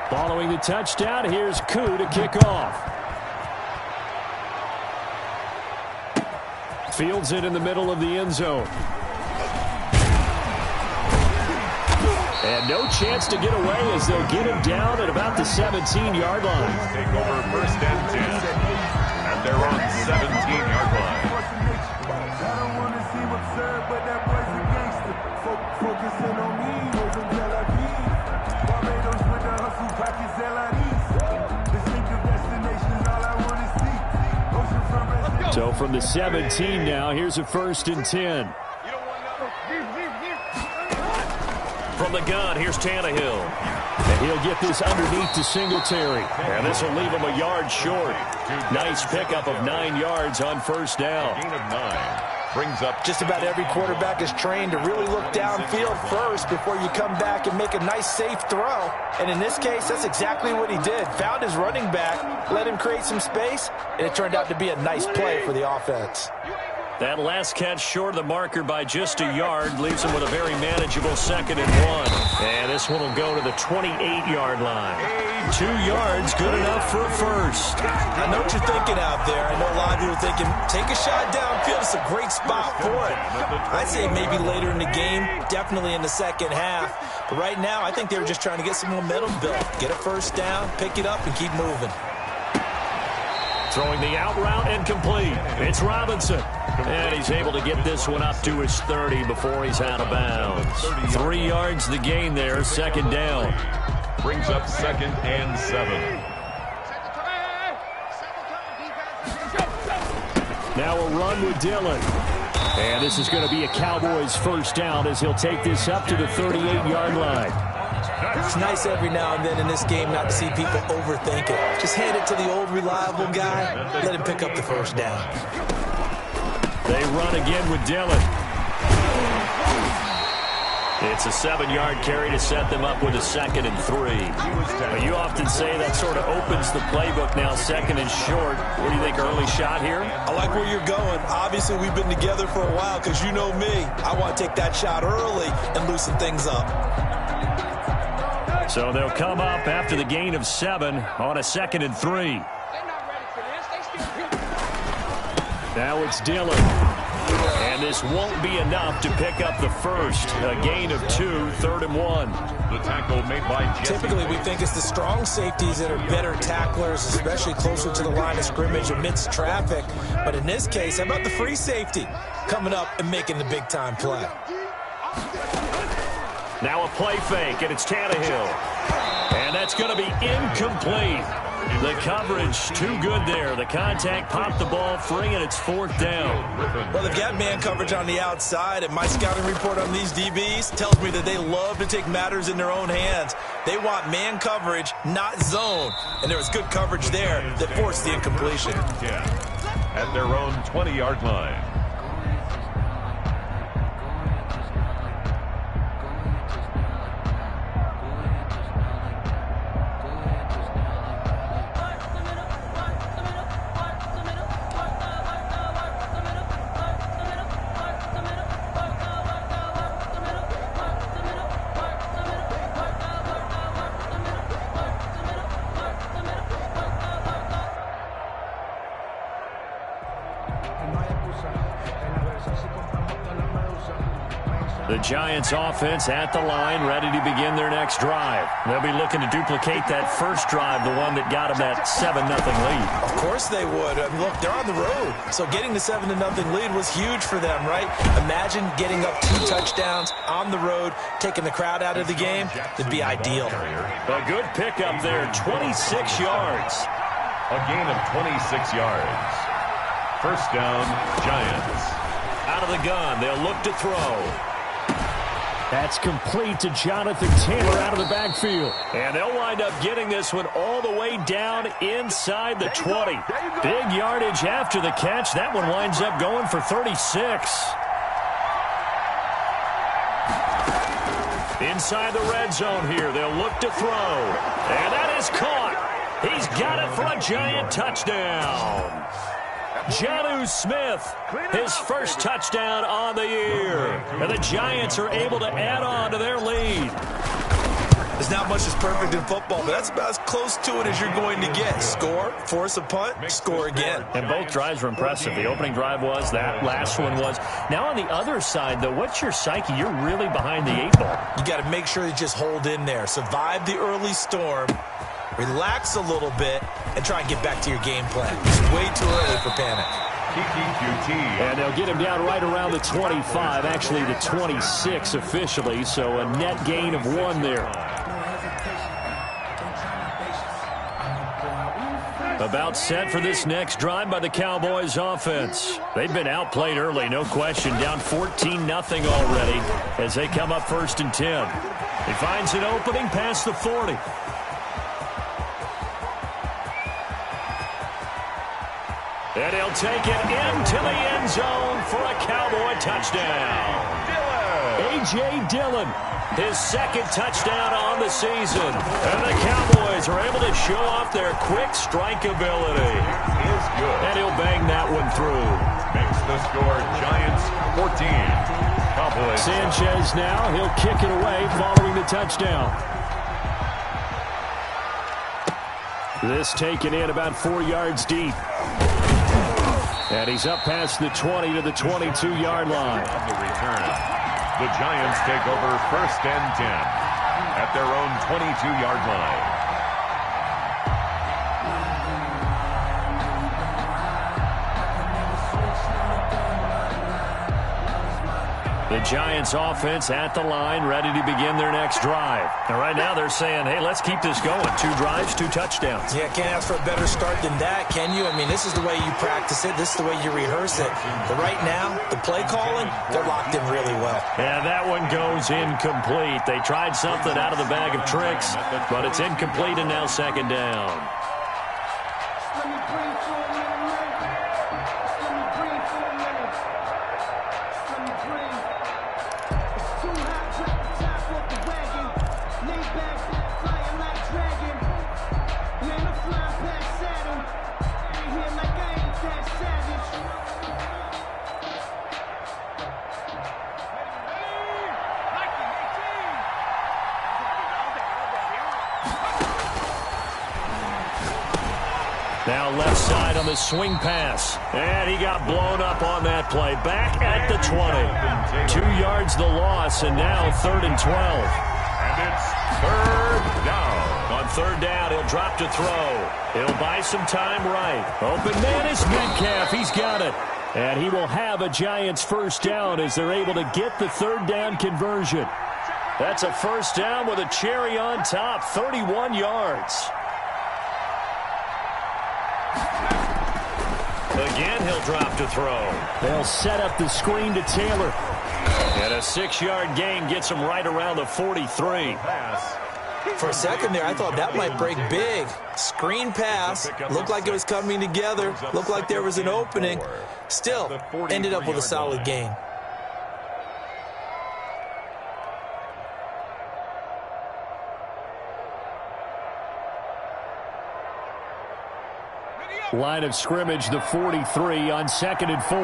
Following the touchdown, here's Koo to kick off. Fields it in the middle of the end zone. And no chance to get away as they'll get him down at about the 17-yard line. Take over first and 10. And they're on 17-yard line. I don't want to seem absurd, but that boy's a gangster. Focusing on me, moving Tel Aviv. Barbados with the hustle, pockets LIDs. Distinctive destinations, all I want to see. Ocean from So from the 17 now, here's a 1st and 10. From the gun, here's Tannehill. And he'll get this underneath to Singletary. And this will leave him a yard short. Nice pickup of 9 yards on first down. Gain of 9. Brings up just about every quarterback is trained to really look downfield first before you come back and make a nice, safe throw. And in this case, that's exactly what he did. Found his running back, let him create some space, and it turned out to be a nice play for the offense. That last catch short of the marker by just a yard leaves him with a very manageable 2nd and 1. And this one will go to the 28-yard line. 2 yards, good enough for a first. I know what you're thinking out there. I know a lot of you are thinking, take a shot downfield. It's a great spot for it. I'd say maybe later in the game, definitely in the second half. But right now, I think they were just trying to get some momentum built. Get a first down, pick it up, and keep moving. Throwing the out route and complete. It's Robinson. And he's able to get this one up to his 30 before he's out of bounds. 3 yards the gain there, 2nd down. brings up 2nd and 7. Now a run with Dillon. And this is going to be a Cowboys first down as he'll take this up to the 38-yard line. It's nice every now and then in this game not to see people overthink it. Just hand it to the old reliable guy. Let him pick up the first down. They run again with Dillon. It's a 7-yard carry to set them up with a 2nd and 3. But you often say that sort of opens the playbook now, 2nd and short. What do you think, early shot here? I like where you're going. Obviously, we've been together for a while because you know me. I want to take that shot early and loosen things up. So they'll come up after the gain of 7 on a 2nd and 3. Now it's Dillon. And this won't be enough to pick up the first. A gain of 2, 3rd and 1. The tackle made by Jesse. Typically, we think it's the strong safeties that are better tacklers, especially closer to the line of scrimmage amidst traffic. But in this case, how about the free safety coming up and making the big-time play? Now a play fake, and it's Tannehill. And that's going to be incomplete. The coverage too good there. The contact popped the ball free, and it's 4th down. Well, they've got man coverage on the outside, and my scouting report on these DBs tells me that they love to take matters in their own hands. They want man coverage, not zone. And there was good coverage there that forced the incompletion. At their own 20-yard line. The Giants offense at the line, ready to begin their next drive. They'll be looking to duplicate that first drive, the one that got them that 7-0 lead. Of course they would. I mean, look, they're on the road. So getting the 7-0 lead was huge for them, right? Imagine getting up 2 touchdowns on the road, taking the crowd out of the game. It'd be ideal. A good pickup there, 26 yards. A gain of 26 yards. First down, Giants. Out of the gun, they'll look to throw. That's complete to Jonathan Taylor out of the backfield. And they'll wind up getting this one all the way down inside the 20. Big yardage after the catch. That one winds up going for 36. Inside the red zone here. They'll look to throw. And that is caught. He's got it for a Giant touchdown. Jonnu Smith, his first touchdown on the year. And the Giants are able to add on to their lead. There's not much that's perfect in football, but that's about as close to it as you're going to get. Score, force a punt, score again. And both drives were impressive. The opening drive was, that last one was. Now on the other side, though, what's your psyche? You're really behind the 8 ball. You got to make sure you just hold in there. Survive the early storm, relax a little bit, and try and get back to your game plan. It's way too early for panic. And they'll get him down right around the 25, actually the 26 officially, so a net gain of 1 there. About set for this next drive by the Cowboys offense. They've been outplayed early, no question, down 14-0 already as they come up 1st and 10. He finds an opening past the 40. And he'll take it into the end zone for a Cowboy touchdown. A.J. Dillon, his 2nd touchdown on the season. And the Cowboys are able to show off their quick strike ability. And he'll bang that one through. Makes the score Giants 14. Cowboys. Sanchez now, he'll kick it away following the touchdown. This taken in about 4 yards deep. And he's up past the 20 to the 22-yard line. On the return, the Giants take over 1st and 10 at their own 22-yard line. The Giants offense at the line, ready to begin their next drive. And right now they're saying, hey, let's keep this going. 2 drives, 2 touchdowns. Yeah, can't ask for a better start than that, can you? I mean, this is the way you practice it. This is the way you rehearse it. But right now, the play calling, they're locked in really well. And that one goes incomplete. They tried something out of the bag of tricks, but it's incomplete and now 2nd down. Now left side on the swing pass. And he got blown up on that play. Back at the 20. 2 yards the loss, and now 3rd and 12. And it's 3rd down. On 3rd down, he'll drop to throw. He'll buy some time right. Open man is Metcalf. He's got it. And he will have a Giants 1st down as they're able to get the 3rd down conversion. That's a 1st down with a cherry on top. 31 yards. Again, he'll drop to throw. They'll set up the screen to Taylor. And a 6-yard gain gets him right around the 43. For a second there, I thought that might break big. Screen pass. Looked like it was coming together. Looked like there was an opening. Still, ended up with a solid gain. Line of scrimmage, the 43 on 2nd and 4.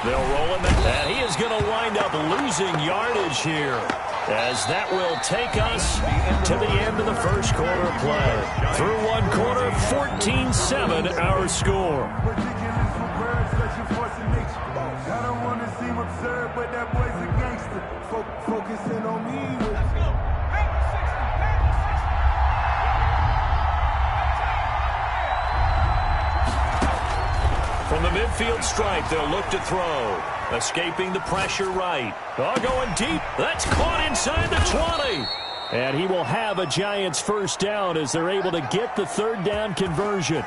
They'll roll him, and he is going to wind up losing yardage here, as that will take us to the end of the 1st quarter of play. Through 1 quarter, 14-7 our score. I don't want to seem absurd, but that boy's a gangster. Focusing on me. From the midfield stripe, they'll look to throw. Escaping the pressure right. Oh, going deep. That's caught inside the 20. And he will have a Giants 1st down as they're able to get the 3rd down conversion.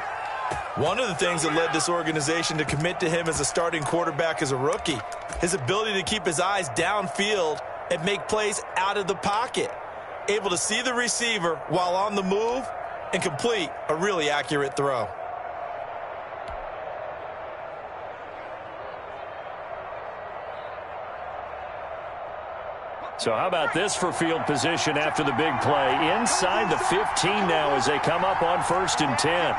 One of the things that led this organization to commit to him as a starting quarterback as a rookie, his ability to keep his eyes downfield and make plays out of the pocket. Able to see the receiver while on the move and complete a really accurate throw. So how about this for field position after the big play? Inside the 15 now as they come up on 1st and 10.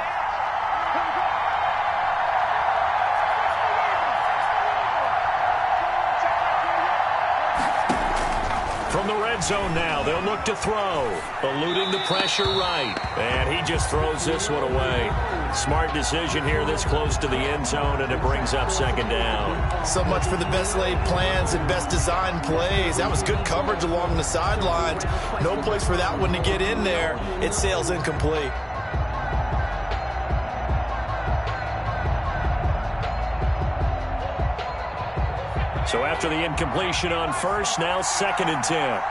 red zone now. They'll look to throw. Eluding the pressure right. And he just throws this one away. Smart decision here this close to the end zone, and it brings up second down. So much for the best laid plans and best designed plays. That was good coverage along the sidelines. No place for that one to get in there. It sails incomplete. So after the incompletion on first, now 2nd and 10.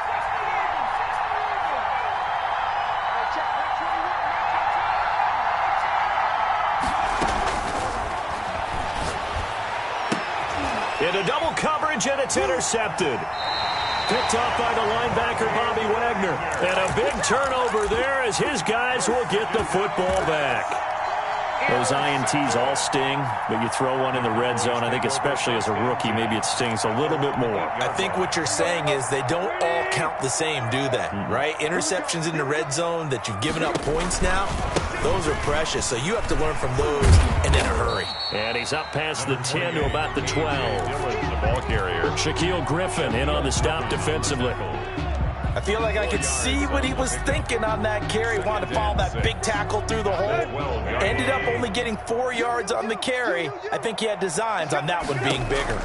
Into double coverage, and it's intercepted. Picked off by the linebacker, Bobby Wagner. And a big turnover there as his guys will get the football back. Those INTs all sting, but you throw one in the red zone. I think especially as a rookie, maybe it stings a little bit more. I think what you're saying is they don't all count the same, do they? Right? Interceptions in the red zone that you've given up points now, those are precious. So you have to learn from those and in a hurry. And he's up past the 10 to about the 12. The ball carrier. Shaquille Griffin in on the stop defensively. I feel like I could see what he was thinking on that carry. Wanted to follow that big tackle through the hole. Ended up only getting 4 yards on the carry. I think he had designs on that one being bigger.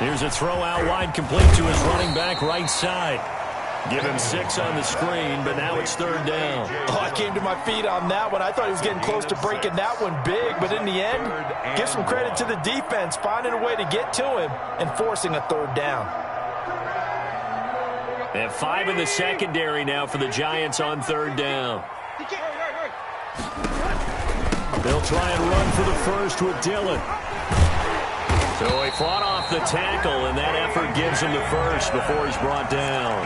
Here's a throw out wide, complete to his running back right side. Give him 6 on the screen, but now it's 3rd down. Oh, I came to my feet on that one. I thought he was getting close to breaking that one big, but in the end, give some credit to the defense, finding a way to get to him and forcing a 3rd down. And 5 in the secondary now for the Giants on 3rd down. They'll try and run for the first with Dillon. So he fought off the tackle, and that effort gives him the first before he's brought down.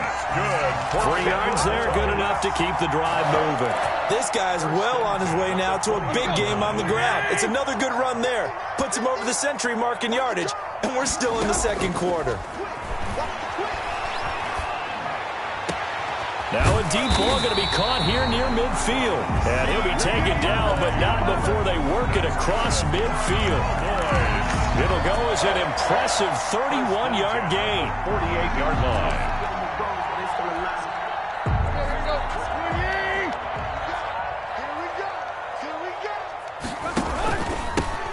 3 yards there, good enough to keep the drive moving. This guy's well on his way now to a big game on the ground. It's another good run there. Puts him over the century mark in yardage, and we're still in the 2nd quarter. Now a deep ball going to be caught here near midfield. And he'll be taken down, but not before they work it across midfield. It'll go as an impressive 31-yard gain. 48-yard line.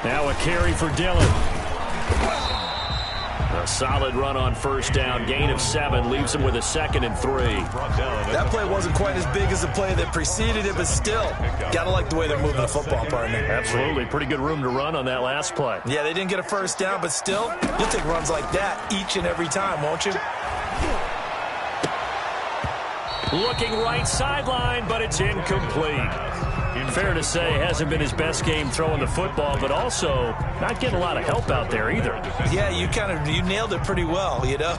Now a carry for Dillon. A solid run on 1st down. Gain of 7 leaves him with a 2nd and 3. That play wasn't quite as big as the play that preceded it, but still, gotta like the way they're moving the football, partner. Absolutely. Pretty good room to run on that last play. Yeah, they didn't get a 1st down, but still, you'll take runs like that each and every time, won't you? Looking right sideline, but it's incomplete. Fair to say, hasn't been his best game throwing the football, but also not getting a lot of help out there either. Yeah, you nailed it pretty well, you know.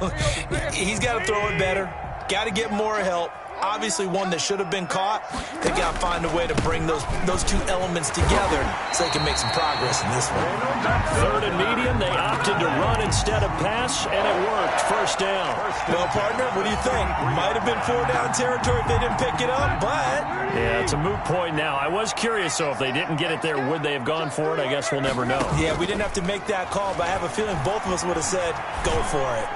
He's got to throw it better, got to get more help. Obviously one that should have been caught. They've got to find a way to bring those 2 elements together so they can make some progress in this one. 3rd and medium, they opted to run instead of pass, and it worked. 1st down. Well, partner, what do you think? Might have been 4-down territory if they didn't pick it up, but... Yeah, it's a moot point now. I was curious, so if they didn't get it there, would they have gone for it? I guess we'll never know. Yeah, we didn't have to make that call, but I have a feeling both of us would have said, go for it.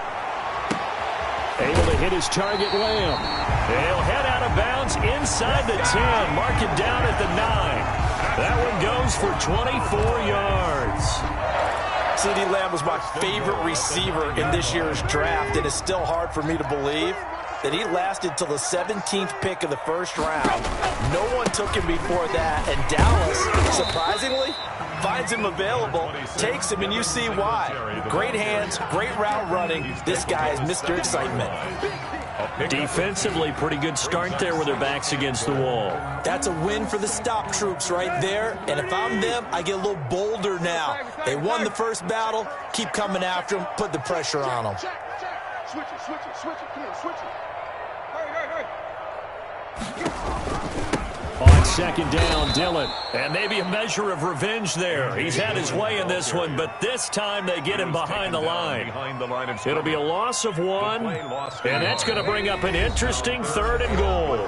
Able to hit his target, Lamb. They'll head out of bounds inside the 10. Mark it down at the 9. That one goes for 24 yards. CeeDee Lamb was my favorite receiver in this year's draft, and it's still hard for me to believe that he lasted till the 17th pick of the 1st round. No one took him before that, and Dallas, surprisingly, finds him available, takes him, and you see why. Great hands, great route running. This guy is Mr. Excitement. Defensively, pretty good start there with their backs against the wall. That's a win for the stop troops right there, and if I'm them, I get a little bolder now. They won the first battle, keep coming after them, put the pressure on them. Switch it, switch it, switch it. Come on, switch it. Hurry. On 2nd down, Dillon. And maybe a measure of revenge there. He's had his way in this one, but this time they get him behind the line. It'll be a loss of 1, and that's going to bring up an interesting 3rd and goal.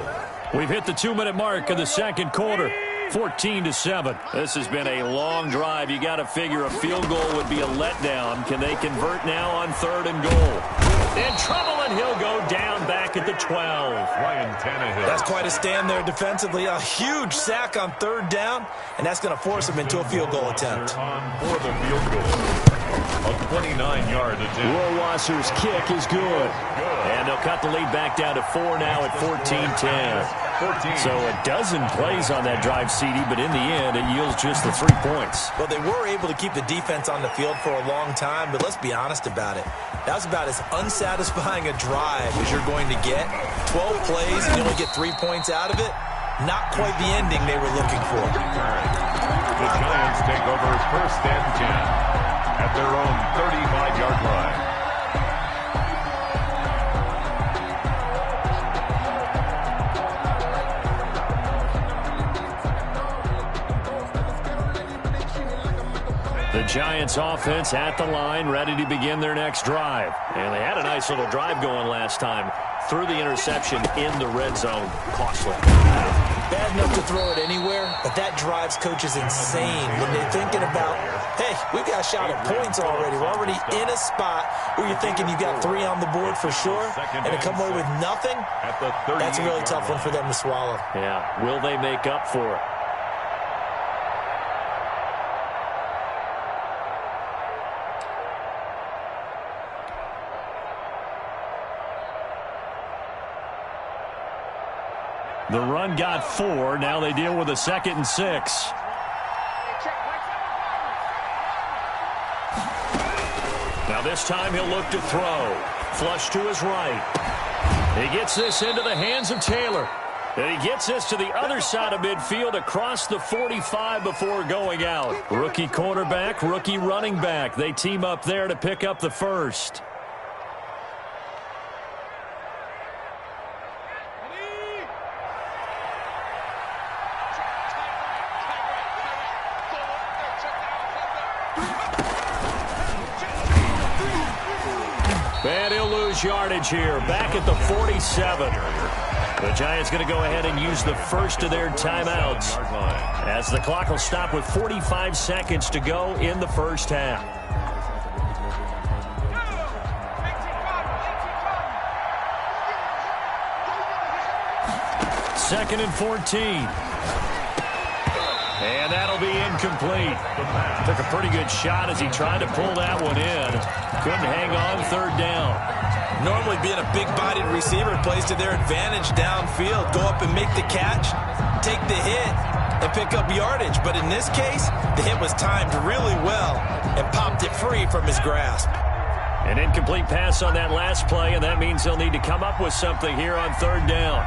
We've hit the 2-minute mark of the 2nd quarter. 14-7. This has been a long drive. You got to figure a field goal would be a letdown. Can they convert now on 3rd and goal? In trouble, and he'll go down back at the 12. Ryan Tannehill. That's quite a stand there defensively. A huge sack on third down, and that's going to force him into a field goal attempt. On for the field goal. A 29-yard attempt. Rohrwasser's kick is good. And they'll cut the lead back down to 4 now at 14-10. 14. So a dozen plays on that drive, CD, but in the end, it yields just the 3 points. Well, they were able to keep the defense on the field for a long time, but let's be honest about it. That was about as unsatisfying a drive as you're going to get. 12 plays and you only get 3 points out of it. Not quite the ending they were looking for. The Giants take over first and 10 at their own 35-yard line. The Giants offense at the line, ready to begin their next drive. And they had a nice little drive going last time. Threw the interception in the red zone. Costly. Bad enough to throw it anywhere, but that drives coaches insane when they're thinking about, hey, we've got a shot at points already. We're already in a spot where you're thinking you've got 3 on the board for sure, and to come away with nothing, that's a really tough one for them to swallow. Yeah, will they make up for it? The run got 4. Now they deal with a 2nd and 6. Now this time he'll look to throw. Flush to his right. He gets this into the hands of Taylor. And he gets this to the other side of midfield across the 45 before going out. Rookie quarterback, rookie running back. They team up there to pick up the first. And he'll lose yardage here, back at the 47. The Giants going to go ahead and use the first of their timeouts as the clock will stop with 45 seconds to go in the first half. Second and 14. And that'll be incomplete. Took a pretty good shot as he tried to pull that one in. Couldn't hang on third down. Normally being a big-bodied receiver plays to their advantage downfield. Go up and make the catch, take the hit, and pick up yardage. But in this case, the hit was timed really well and popped it free from his grasp. An incomplete pass on that last play, and that means they'll need to come up with something here on third down.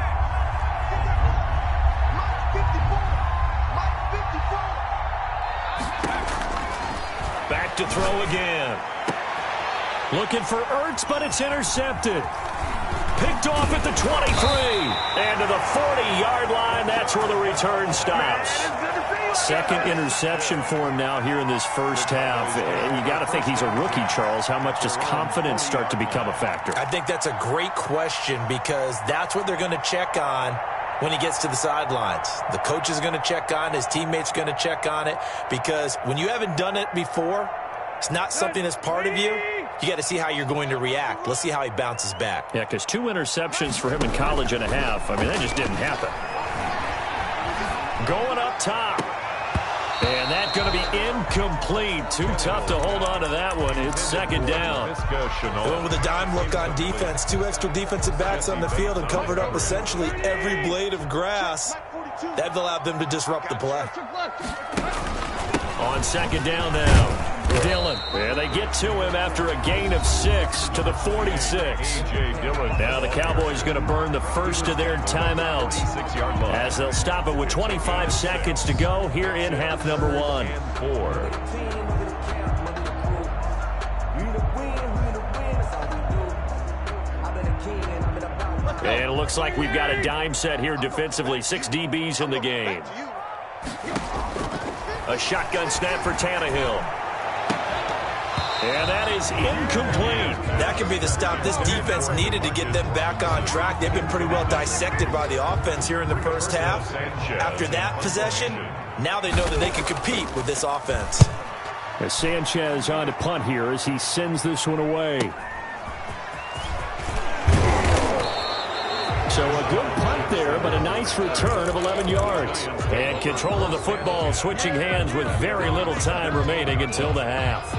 Back to throw again. Looking for Ertz, but it's intercepted. Picked off at the 23. And to the 40-yard line, that's where the return stops. Second interception for him now here in this first half. And you got to think he's a rookie, Charles. How much does confidence start to become a factor? I think that's a great question because that's what they're going to check on when he gets to the sidelines. The coach is going to check on it. His teammates are going to check on it because when you haven't done it before, it's not something that's part of you. You got to see how you're going to react. Let's see how he bounces back. Yeah, because 2 interceptions for him in college and a half. I mean, that just didn't happen. Going up top. And that's going to be incomplete. Too tough to hold on to that one. It's second down. Going with a dime look on defense. 2 extra defensive backs on the field and covered up essentially every blade of grass. That allowed them to disrupt the play. On second down now. Dillon. And they get to him after a gain of 6 to the 46. Now the Cowboys going to burn the first of their timeouts as they'll stop it with 25 seconds to go here in half number 1. And it looks like we've got a dime set here defensively. 6 DBs in the game. A shotgun snap for Tannehill. And that is incomplete. That could be the stop this defense needed to get them back on track. They've been pretty well dissected by the offense here in the first half. After that possession, now they know that they can compete with this offense. As Sanchez on to punt here as he sends this one away. So a good punt there, but a nice return of 11 yards. And control of the football, switching hands with very little time remaining until the half.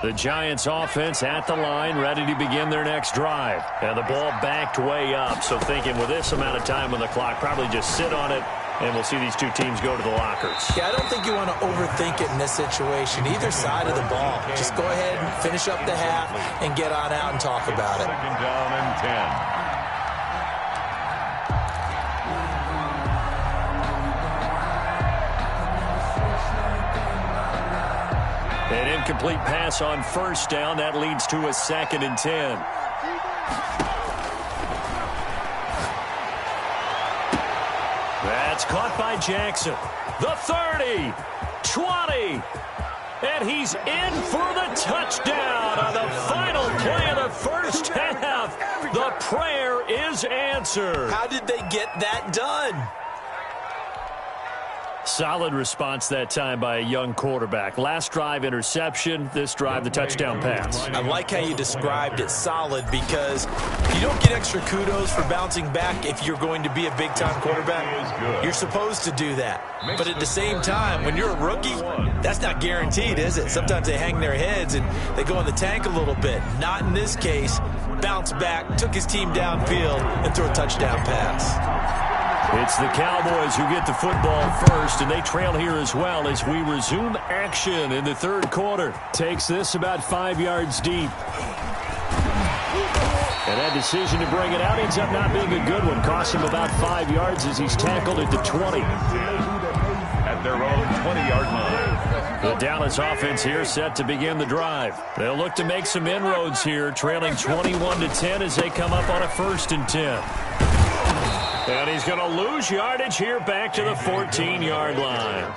The Giants offense at the line, ready to begin their next drive. And the ball backed way up, so thinking with this amount of time on the clock, probably just sit on it, and we'll see these two teams go to the lockers. Yeah, I don't think you want to overthink it in this situation, either side of the ball. Just go ahead and finish up the half and get on out and talk about it. Second down and 10. An incomplete pass on first down. That leads to a 2nd and 10. That's caught by Jackson. The 30, 20, and he's in for the touchdown on the final play of the first half. The prayer is answered. How did they get that done? Solid response that time by a young quarterback. Last drive, interception. This drive, the touchdown pass. I like how you described it, solid, because you don't get extra kudos for bouncing back if you're going to be a big-time quarterback. You're supposed to do that. But at the same time, when you're a rookie, that's not guaranteed, is it? Sometimes they hang their heads and they go in the tank a little bit. Not in this case. Bounced back, took his team downfield, and threw a touchdown pass. It's the Cowboys who get the football first, and they trail here as well as we resume action in the third quarter. Takes this about 5 yards deep. And that decision to bring it out ends up not being a good one. Cost him about 5 yards as he's tackled at the 20. At their own 20-yard line. The Dallas offense here set to begin the drive. They'll look to make some inroads here, trailing 21-10 as they come up on a 1st and 10. And he's going to lose yardage here back to the 14-yard line.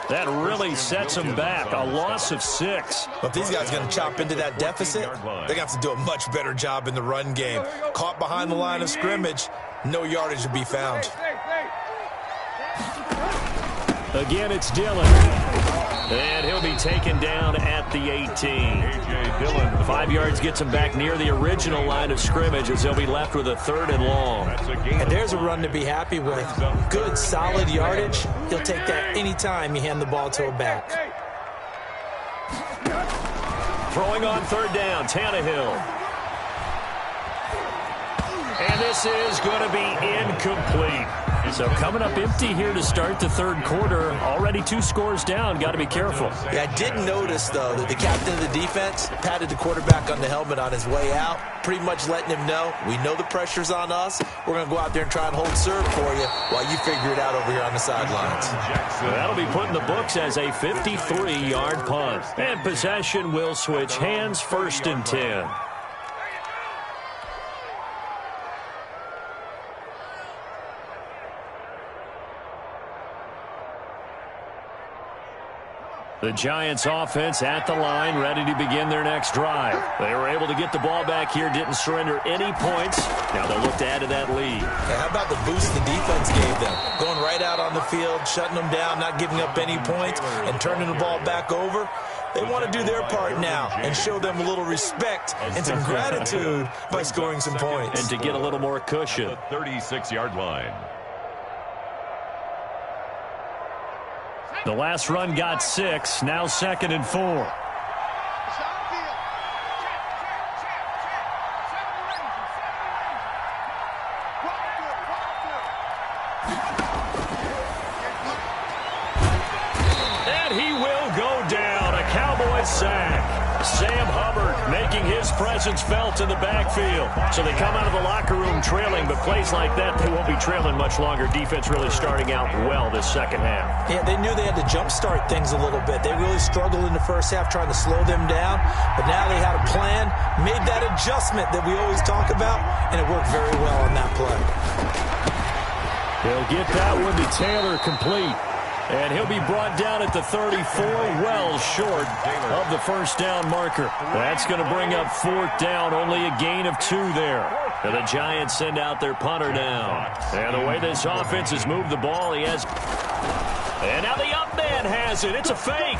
That really sets him back. A loss of 6. But these guys are going to chop into that deficit. They're going to have to do a much better job in the run game. Caught behind the line of scrimmage, no yardage to be found. Again, it's Dillon. And he'll be taken down at the 18. 5 yards gets him back near the original line of scrimmage as they'll be left with a 3rd and long. And there's a run to be happy with. Good, solid yardage. He'll take that anytime you hand the ball to a back. Throwing on 3rd down, Tannehill. And this is going to be incomplete. So coming up empty here to start the third quarter. Already 2 scores down. Got to be careful. Yeah, I did notice, though, that the captain of the defense patted the quarterback on the helmet on his way out, pretty much letting him know, we know the pressure's on us. We're going to go out there and try and hold serve for you while you figure it out over here on the sidelines. That'll be put in the books as a 53-yard punt. And possession will switch hands, 1st and 10. The Giants offense at the line, ready to begin their next drive. They were able to get the ball back here, didn't surrender any points. Now they'll look to add to that lead. How about the boost the defense gave them? Going right out on the field, shutting them down, not giving up any points, and turning the ball back over. They want to do their part now and show them a little respect and some gratitude by scoring some points. And to get a little more cushion. 36-yard line. The last run got 6, now 2nd and 4. And he will go down, a Cowboy sack. Sam Hubbard making his presence felt in the backfield. So they come out of the locker room trailing, but plays like that, they won't be trailing much longer. Defense really starting out well this second half. Yeah, they knew they had to jumpstart things a little bit. They really struggled in the first half trying to slow them down, but now they had a plan, made that adjustment that we always talk about, and it worked very well on that play. They'll get that one to Taylor complete. And he'll be brought down at the 34, well short of the first down marker. That's going to bring up fourth down, only a gain of 2 there. And the Giants send out their punter down. And the way this offense has moved the ball, he has... And now the up man has it. It's a fake.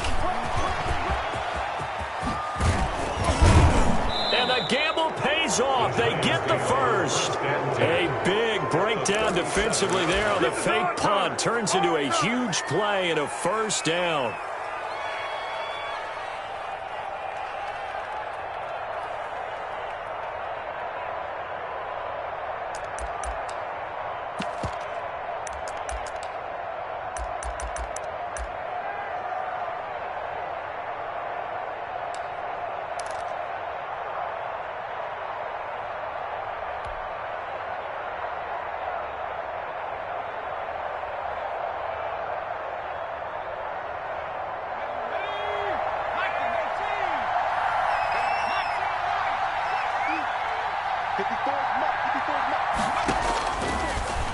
And the gamble pays off. They get the first. A big breakdown defensively there on the fake punt. Turns into a huge play and a first down.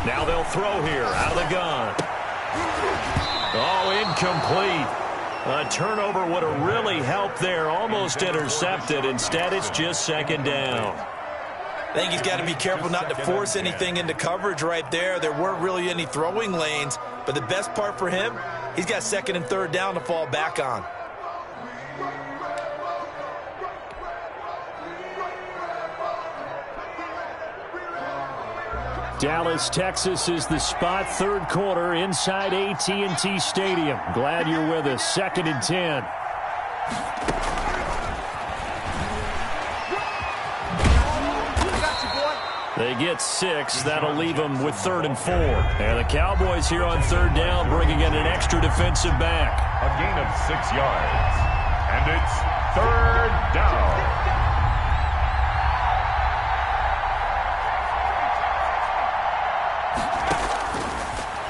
Now they'll throw here out of the gun. Oh, incomplete. A turnover would have really helped there. Almost intercepted. Instead, it's just second down. I think he's got to be careful not to force anything into coverage right there. There weren't really any throwing lanes. But the best part for him, he's got second and third down to fall back on. Dallas, Texas is the spot. Third quarter inside AT&T Stadium. Glad you're with us. 2nd and 10. They get 6. That'll leave them with 3rd and 4. And the Cowboys here on third down bringing in an extra defensive back. A gain of 6 yards. And it's 3rd down.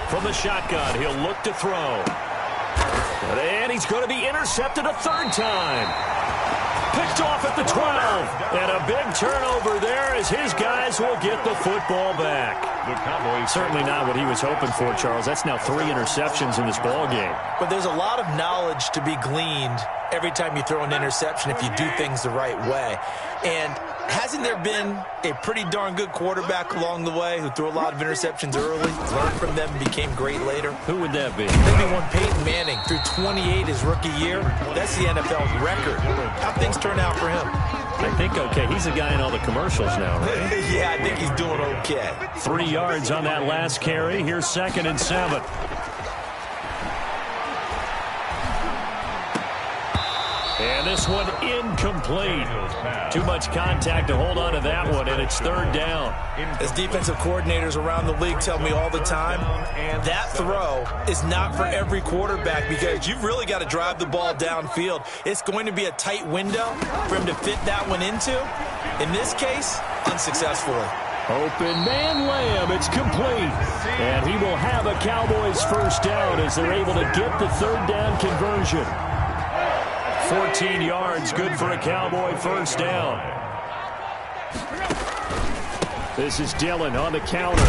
From the shotgun, he'll look to throw. And he's going to be intercepted a 3rd time. Picked off at the 12. And a big turnover there as his guys will get the football back. The Cowboys. Certainly not what he was hoping for, Charles. That's now 3 interceptions in this ball game. But there's a lot of knowledge to be gleaned every time you throw an interception if you do things the right way. And hasn't there been a pretty darn good quarterback along the way who threw a lot of interceptions early, learned from them, and became great later? Who would that be? Maybe one Peyton Manning threw 28 his rookie year. That's the NFL's record. How things turn out for him? I think okay. He's a guy in all the commercials now, right? Yeah, I think he's doing okay. 3 yards on that last carry. Here's 2nd and 7. And this one incomplete. Too much contact to hold on to that one, and it's 3rd down. As defensive coordinators around the league tell me all the time, that throw is not for every quarterback because you've really got to drive the ball downfield. It's going to be a tight window for him to fit that one into. In this case, unsuccessfully. Open man layup. It's complete. And he will have a Cowboys first down as they're able to get the 3rd down conversion. 14 yards, good for a Cowboy first down. This is Dillon on the counter.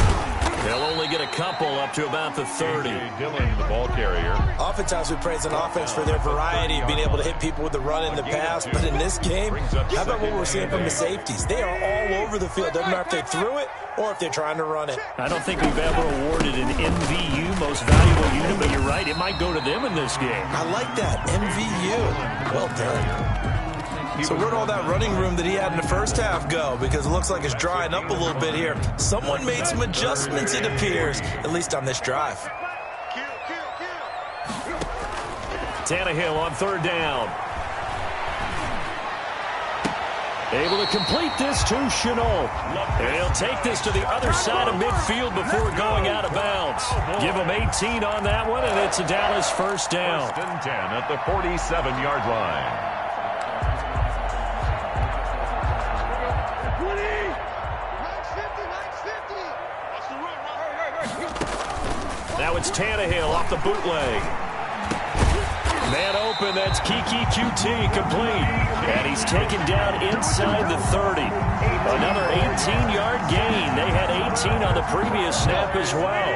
They'll only get a couple up to about the 30. Dillon, the ball carrier. Oftentimes we praise an offense for their variety of being able to hit people with the run in the pass. But in this game, how about what we're seeing from the safeties? They are all over the field. Doesn't matter if they threw it or if they're trying to run it. I don't think we've ever awarded an MVU, most valuable unit, but you're right. It might go to them in this game. I like that. MVU. Well done. So where'd all that running room that he had in the first half go? Because it looks like it's drying up a little bit here. Someone made some adjustments, it appears, at least on this drive. Tannehill on 3rd down. Able to complete this to Chenault. And he'll take this to the other side of midfield before going out of bounds. Give him 18 on that one, and it's a Dallas first down. 1st and 10 at the 47-yard line. Now it's Tannehill off the bootleg. Man open, that's Kiki QT complete. And he's taken down inside the 30. Another 18-yard gain. They had 18 on the previous snap as well.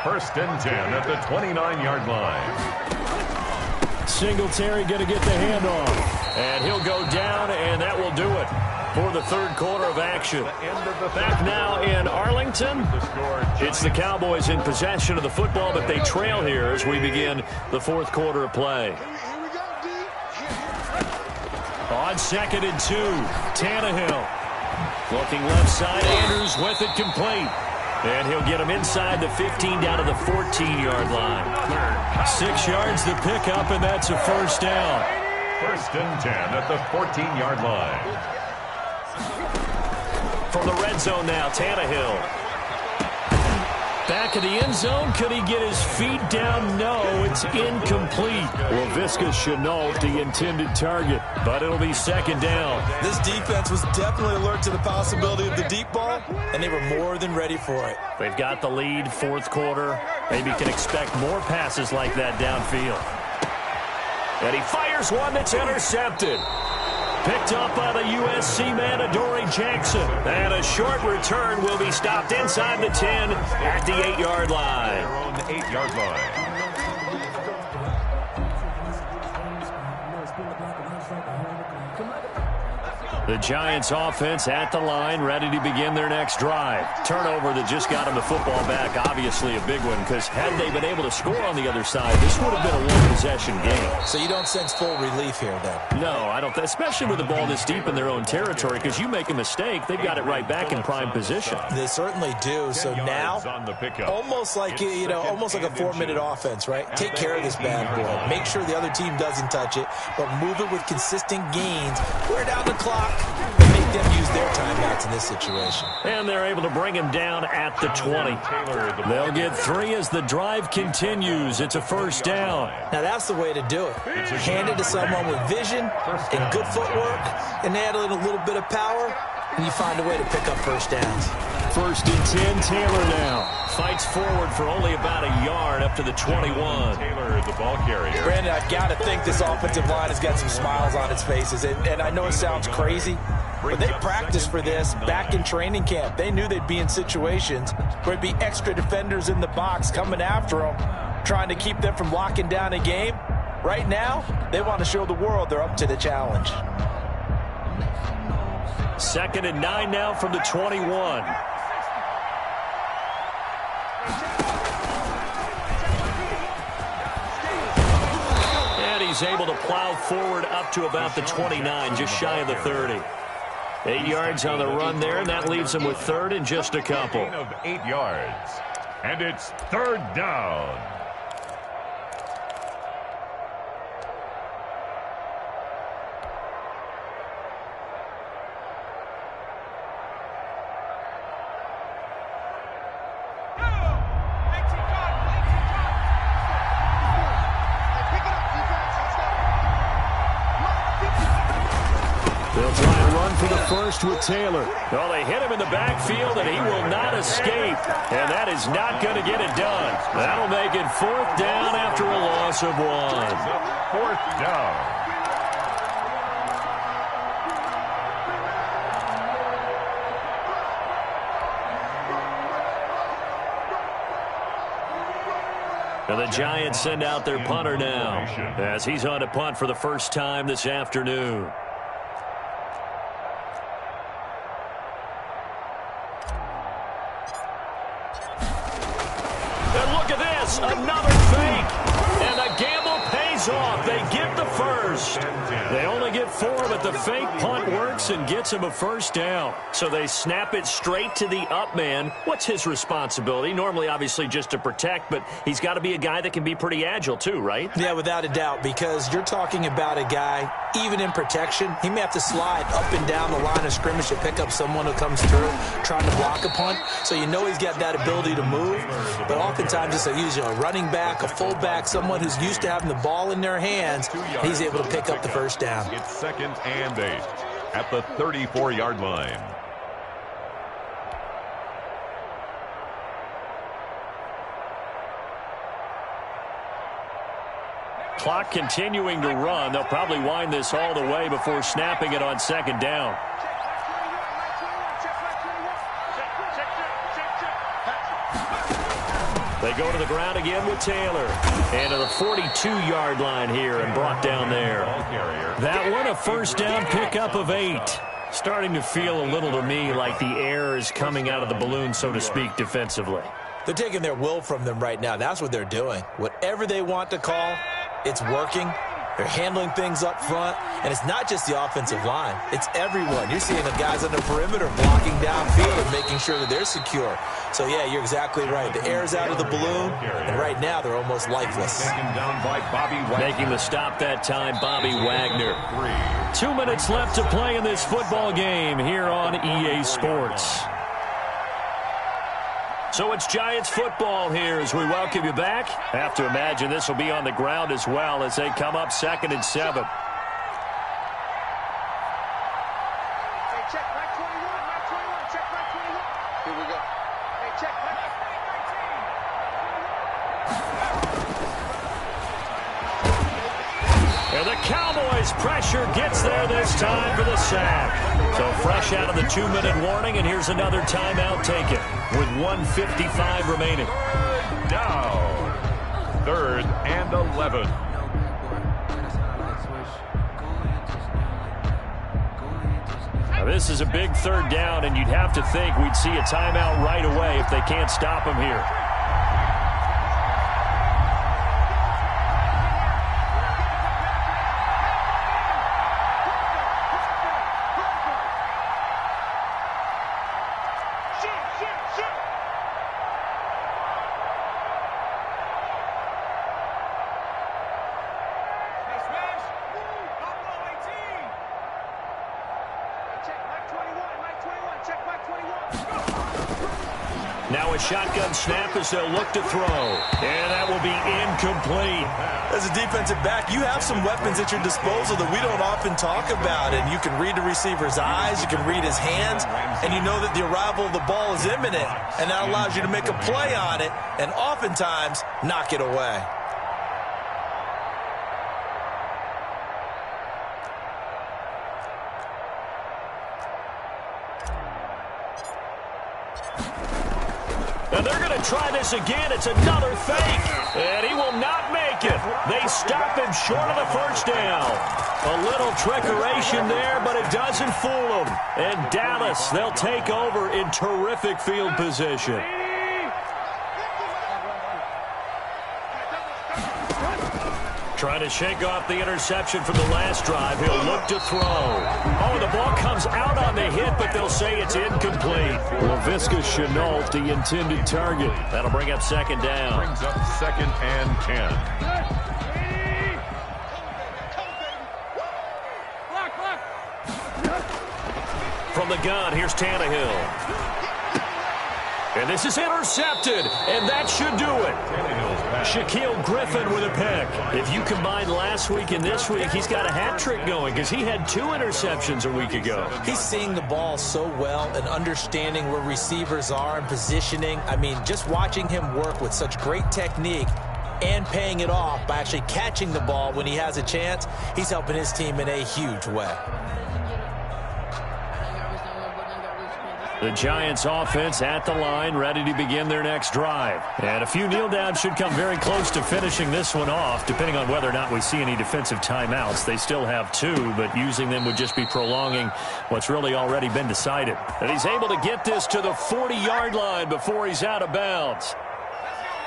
First and 10 at the 29-yard line. Singletary going to get the handoff. And he'll go down, and that will do it for the third quarter of action. Back now in Arlington. It's the Cowboys in possession of the football, but they trail here as we begin the fourth quarter of play. On 2nd and 2, Tannehill. Looking left side, Andrews with it complete. And he'll get him inside the 15 down to the 14-yard line. 6 yards the pickup, and that's a first down. First and 10 at the 14-yard line. From the red zone now, Tannehill. Back of the end zone. Could he get his feet down? No, it's incomplete. Well, Visca Chenault, the intended target, but it'll be second down. This defense was definitely alert to the possibility of the deep ball, and they were more than ready for it. They've got the lead, fourth quarter. Maybe can expect more passes like that downfield. And he fires one that's intercepted. Picked up by the USC man, Adoree Jackson. And a short return will be stopped inside the 10 at the 8-yard line. Their own 8-yard line. The Giants offense at the line, ready to begin their next drive. Turnover that just got them the football back, obviously a big one, because had they been able to score on the other side, this would have been a one-possession game. So you don't sense full relief here, then? No, I don't, especially with the ball this deep in their own territory, because you make a mistake, they've got it right back in prime position. They certainly do. So now, almost like almost like a 4-minute offense, right? Take care of this bad boy. Make sure the other team doesn't touch it, but move it with consistent gains. We're down the clock. And make them use their timeouts in this situation. And they're able to bring him down at the 20. They'll get 3 as the drive continues. It's a first down. Now that's the way to do it. Hand it to someone with vision and good footwork, and add in a little bit of power, and you find a way to pick up first downs. First and 10, Taylor now. Fights forward for only about a yard up to the 21. Taylor, the ball carrier. Brandon, I've got to think this offensive line has got some smiles on its faces. And I know it sounds crazy, but they practiced for this back in training camp. They knew they'd be in situations where there'd be extra defenders in the box coming after them, trying to keep them from locking down a game. Right now, they want to show the world they're up to the challenge. 2nd and 9 now from the 21. He's able to plow forward up to about the 29, just shy of the 30. 8 yards on the run there, and that leaves him with third and just a couple. Of 8 yards, and it's third down. With Taylor. Well, they hit him in the backfield, and he will not escape. And that is not going to get it done. That'll make it fourth down after a loss of 1. Fourth down. And the Giants send out their punter now as he's on to punt for the first time this afternoon. Another fake, and the gamble pays off. They get the first. They only get 4, but the fake punt works and gets him a first down. So they snap it straight to the up man. What's his responsibility? Normally, obviously, just to protect, but he's got to be a guy that can be pretty agile too, right? Yeah, without a doubt, because you're talking about a guy, even in protection, he may have to slide up and down the line of scrimmage to pick up someone who comes through trying to block a punt. So you know he's got that ability to move, but oftentimes it's usually a running back, a fullback, someone who's used to having the ball in their hands. He's able to pick up the first down. It's 2nd and 8 at the 34-yard line. Clock continuing to run. They'll probably wind this all the way before snapping it on 2nd down. They go to the ground again with Taylor. And to the 42-yard line here and brought down there. That one, a first down pickup of 8. Starting to feel a little to me like the air is coming out of the balloon, so to speak, defensively. They're taking their will from them right now. That's what they're doing. Whatever they want to call, it's working. They're handling things up front, and it's not just the offensive line. It's everyone. You're seeing the guys on the perimeter blocking downfield and making sure that they're secure. So, yeah, you're exactly right. The air's out of the balloon, and right now they're almost lifeless. Taken down by Bobby Wagner. Making the stop that time, Bobby Wagner. 2 minutes left to play in this football game here on EA Sports. So it's Giants football here as we welcome you back. Have to imagine this will be on the ground as well as they come up 2nd and 7. Hey, check Mike 21, Mike 21, check Mike 21. Here we go. Hey, check Mike 19. And the Cowboys pressure gets there this time for the sack. So fresh out of the 2-minute warning, and here's another timeout taken with 1:55 remaining. Down. 3rd and 11. Now this is a big 3rd down, and you'd have to think we'd see a timeout right away if they can't stop him here. Now a shotgun snap as they'll look to throw. And that will be incomplete. As a defensive back, you have some weapons at your disposal that we don't often talk about. And you can read the receiver's eyes, you can read his hands, and you know that the arrival of the ball is imminent. And that allows you to make a play on it and oftentimes knock it away. And they're going to try this again. It's another fake. And he will not make it. They stop him short of the first down. A little trickeration there, but it doesn't fool them. And Dallas, they'll take over in terrific field position. Trying to shake off the interception from the last drive. He'll look to throw. Oh, the ball comes out on the hit, but they'll say it's incomplete. LaVisca Chenault, the intended target. That'll bring up 2nd down. Brings up 2nd and 10. From the gun, here's Tannehill. And this is intercepted, and that should do it. Shaquille Griffin with a pick. If you combine last week and this week, he's got a hat trick going because he had 2 interceptions a week ago. He's seeing the ball so well and understanding where receivers are and positioning. I mean, just watching him work with such great technique and paying it off by actually catching the ball when he has a chance, he's helping his team in a huge way. The Giants offense at the line, ready to begin their next drive. And a few kneel downs should come very close to finishing this one off, depending on whether or not we see any defensive timeouts. They still have 2, but using them would just be prolonging what's really already been decided. And he's able to get this to the 40-yard line before he's out of bounds.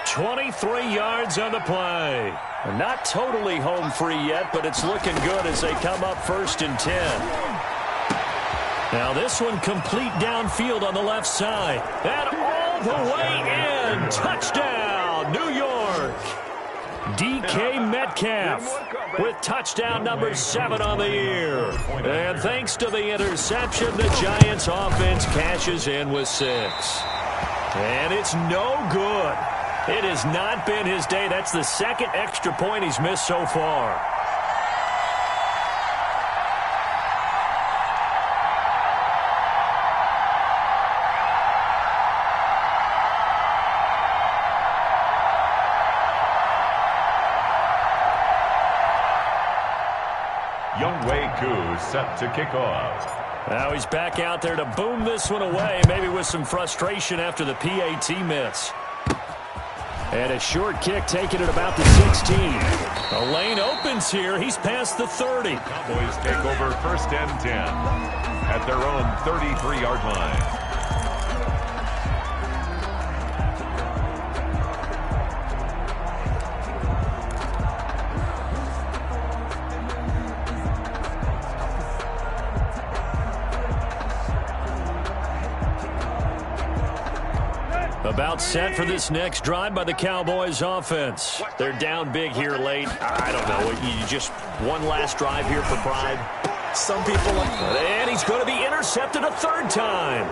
23 yards on the play. Not totally home free yet, but it's looking good as they come up 1st and 10. Now this one complete downfield on the left side. And all the way in. Touchdown, New York. DK Metcalf with touchdown number 7 on the year. And thanks to the interception, the Giants offense cashes in with 6. And it's no good. It has not been his day. That's the 2nd extra point he's missed so far. Set to kick off. Now he's back out there to boom this one away, maybe with some frustration after the PAT miss. And a short kick taken at about the 16. A lane opens here. He's past the 30. Cowboys take over 1st and 10 at their own 33-yard line. About set for this next drive by the Cowboys offense. They're down big here late. I don't know. You just one last drive here for pride. Some people like... And he's going to be intercepted a third time.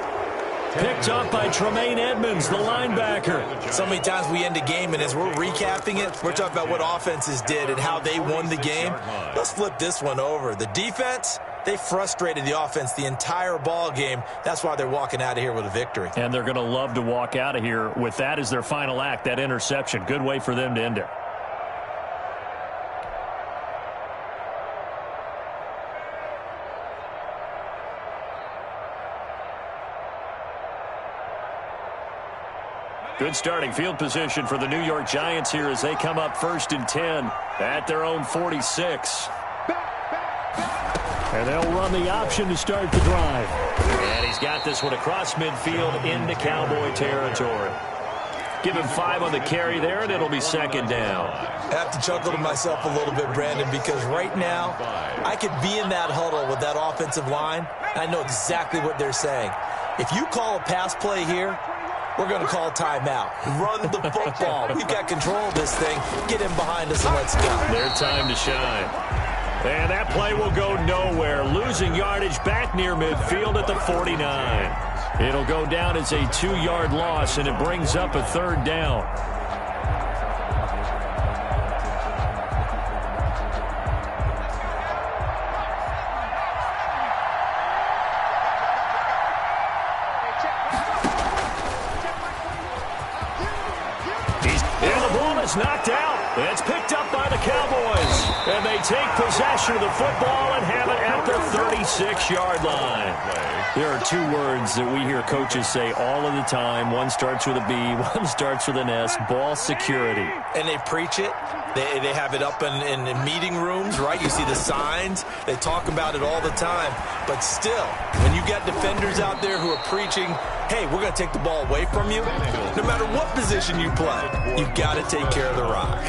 Picked up by Tremaine Edmonds, the linebacker. So many times we end a game, and as we're recapping it, we're talking about what offenses did and how they won the game. Let's flip this one over. The defense, they frustrated the offense the entire ball game. That's why they're walking out of here with a victory. And they're going to love to walk out of here with that as their final act, that interception. Good way for them to end it. Good starting field position for the New York Giants here as they come up 1st and 10 at their own 46. And they'll run the option to start the drive. And he's got this one across midfield into Cowboy territory. Give him 5 on the carry there, and it'll be 2nd down. I have to chuckle to myself a little bit, Brandon, because right now I could be in that huddle with that offensive line, and I know exactly what they're saying. If you call a pass play here, we're going to call timeout. Run the football. We've got control of this thing. Get him behind us and let's go. Their time to shine. And that play will go nowhere. Losing yardage back near midfield at the 49. It'll go down as a 2-yard loss, and it brings up a 3rd down. Knocked out. It's picked up by the Cowboys. And they take possession of the football and have it at the 36-yard line. There are 2 words that we hear coaches say all of the time. One starts with a B, one starts with an S, ball security. And they preach it. They have it up in meeting rooms, right? You see the signs. They talk about it all the time. But still, when you got defenders out there who are preaching, hey, we're going to take the ball away from you, no matter what position you play, you've got to take care of the rock.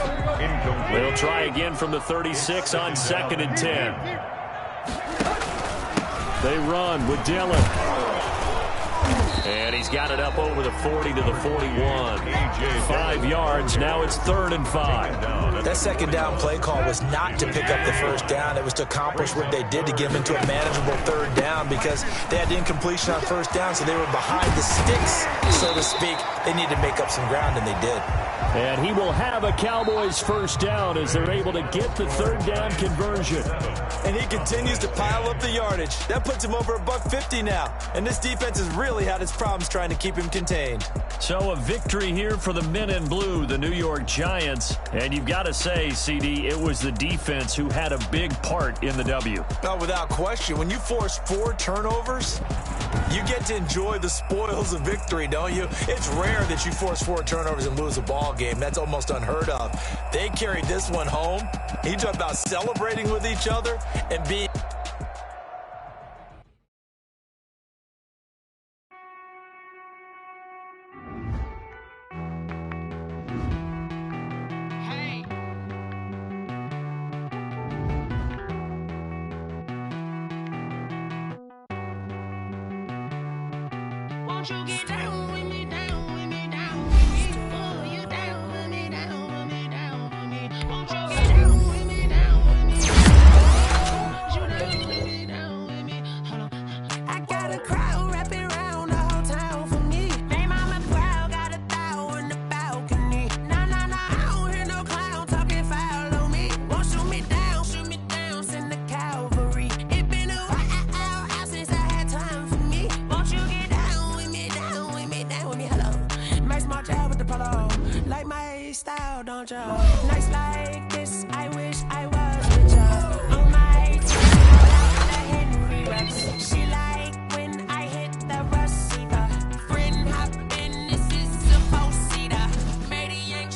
They'll try again from the 36 on 2nd and 10. They run with Dillon. And he's got it up over the 40 to the 41. 5 yards. Now it's 3rd and 5. That 2nd down play call was not to pick up the 1st down. It was to accomplish what they did to get them into a manageable 3rd down because they had incompletion on 1st down, so they were behind the sticks, so to speak. They needed to make up some ground, and they did. And he will have a Cowboys 1st down as they're able to get the 3rd down conversion. And he continues to pile up the yardage. That puts him over $150 now. And this defense has really had its problems trying to keep him contained. So a victory here for the men in blue, the New York Giants. And you've got to say, CD, it was the defense who had a big part in the W. Oh, without question. When you force 4 turnovers, you get to enjoy the spoils of victory, don't you? It's rare that you force 4 turnovers and lose a ball game. That's almost unheard of. They carried this one home. He talked about celebrating with each other and being... Won't you get down with me, down with me, down with me? Oh, you down with me, down with me, down with me. Won't you get down with me, down with me? Won't you down with me, down with me? Hold on. I got a crowd wrapping around the whole town for me. Name on my crowd, got a thou in the balcony. Nah, I don't hear no clown talking foul on me. Won't shoot me down, send the cavalry. It been a while since I had time for me. Won't you get down with me, down with me, down with me? Hello. Max March out with the polo. Like my style, don't you? Nights like this, I wish I was with you. On my the Henry Rex. She like when I hit the receiver. Friend hop in, this is a 4-seater. Made a yank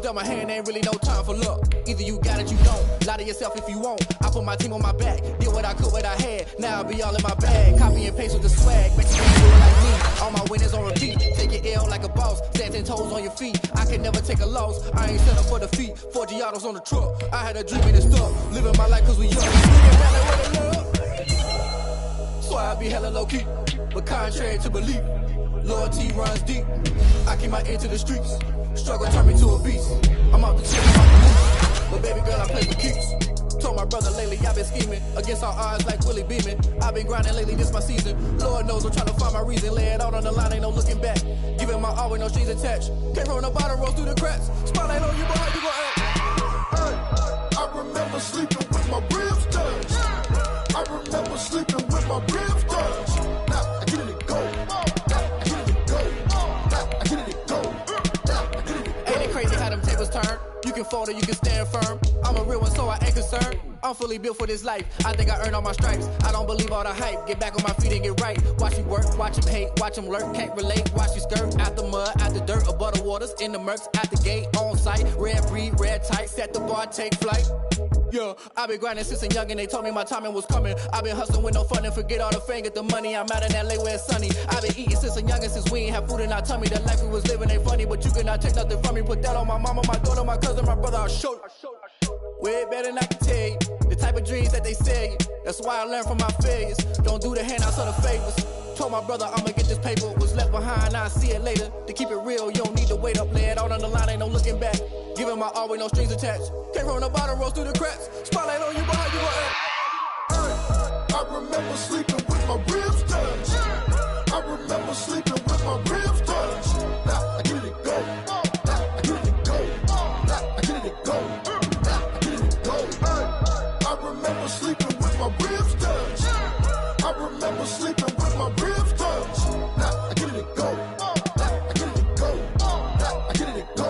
dealt my hand, ain't really no time for luck. Either you got it, you don't. Lie to yourself if you won't. I put my team on my back, did what I could, what I had. Now I be all in my bag. Copy and paste with the swag, make you do it like me. All my winners on repeat. Take your L like a boss, stand 10 toes on your feet. I can never take a loss. I ain't set up for defeat. 4 Giottos on the truck. I had a dream and it's stuck. Living my life cause we young. Looking back like what I love. So I be hella low key, but contrary to belief, loyalty runs deep. I keep my ear to the streets. Struggle turned me to a beast. I'm out to chill, I'm out to loose. But baby girl, I play for keeps. Told my brother lately, I've been scheming against all odds like Willie Beeman. I've been grinding lately, this my season. Lord knows I'm trying to find my reason. Lay it out on the line, ain't no looking back. Giving my all with no strings attached. Can't roll no bottle, roll through the cracks. Spotlight on you, but how you gon' act? Hey, I remember sleeping with my ribs touched. I remember sleeping with my ribs touched. Now I get it to go. Now I get it to go. Now I get it to go. Now I get it to go. Ain't it crazy how them tables turn? You can fold or you can stand firm. I'm a real one, so I ain't concerned. I'm fully built for this life. I think I earned all my stripes. I don't believe all the hype. Get back on my feet and get right. Watch you work, watch him hate, watch him lurk. Can't relate, watch you skirt. Out the mud, out the dirt, above the waters, in the murks, at the gate, on site. Red breed, red tight, set the bar, take flight. Yeah, I been grinding since a young and they told me my timing was coming. I been hustling with no fun and forget all the fame, get the money. I'm out in LA where it's sunny. I been eating since a young and since we ain't have food in our tummy. The life we was living ain't funny, but you cannot take nothing from me. Put that on my mama, my daughter, my cousin, my brother, I'll show you. Way better than I can tell you. The type of dreams that they sell you. That's why I learned from my failures. Don't do the handouts or the favors. Told my brother I'ma get this paper. Was left behind, I'll see it later. To keep it real, you don't need to wait up. Lay it out on the line, ain't no looking back. Giving my all with no strings attached. Can't roll no bottle, roll through the cracks. Spotlight on you, but how you gon' act? Hey, I remember sleeping with my ribs touched. I remember sleeping with my ribs touched. Now I get it to go. Now I get it to go. Now I get it to go. Now I get it to go. Hey, I remember sleeping with my ribs touched. I remember sleeping with my ribs touched. Now I get it to go. Now I get it to go. Now I get it to go.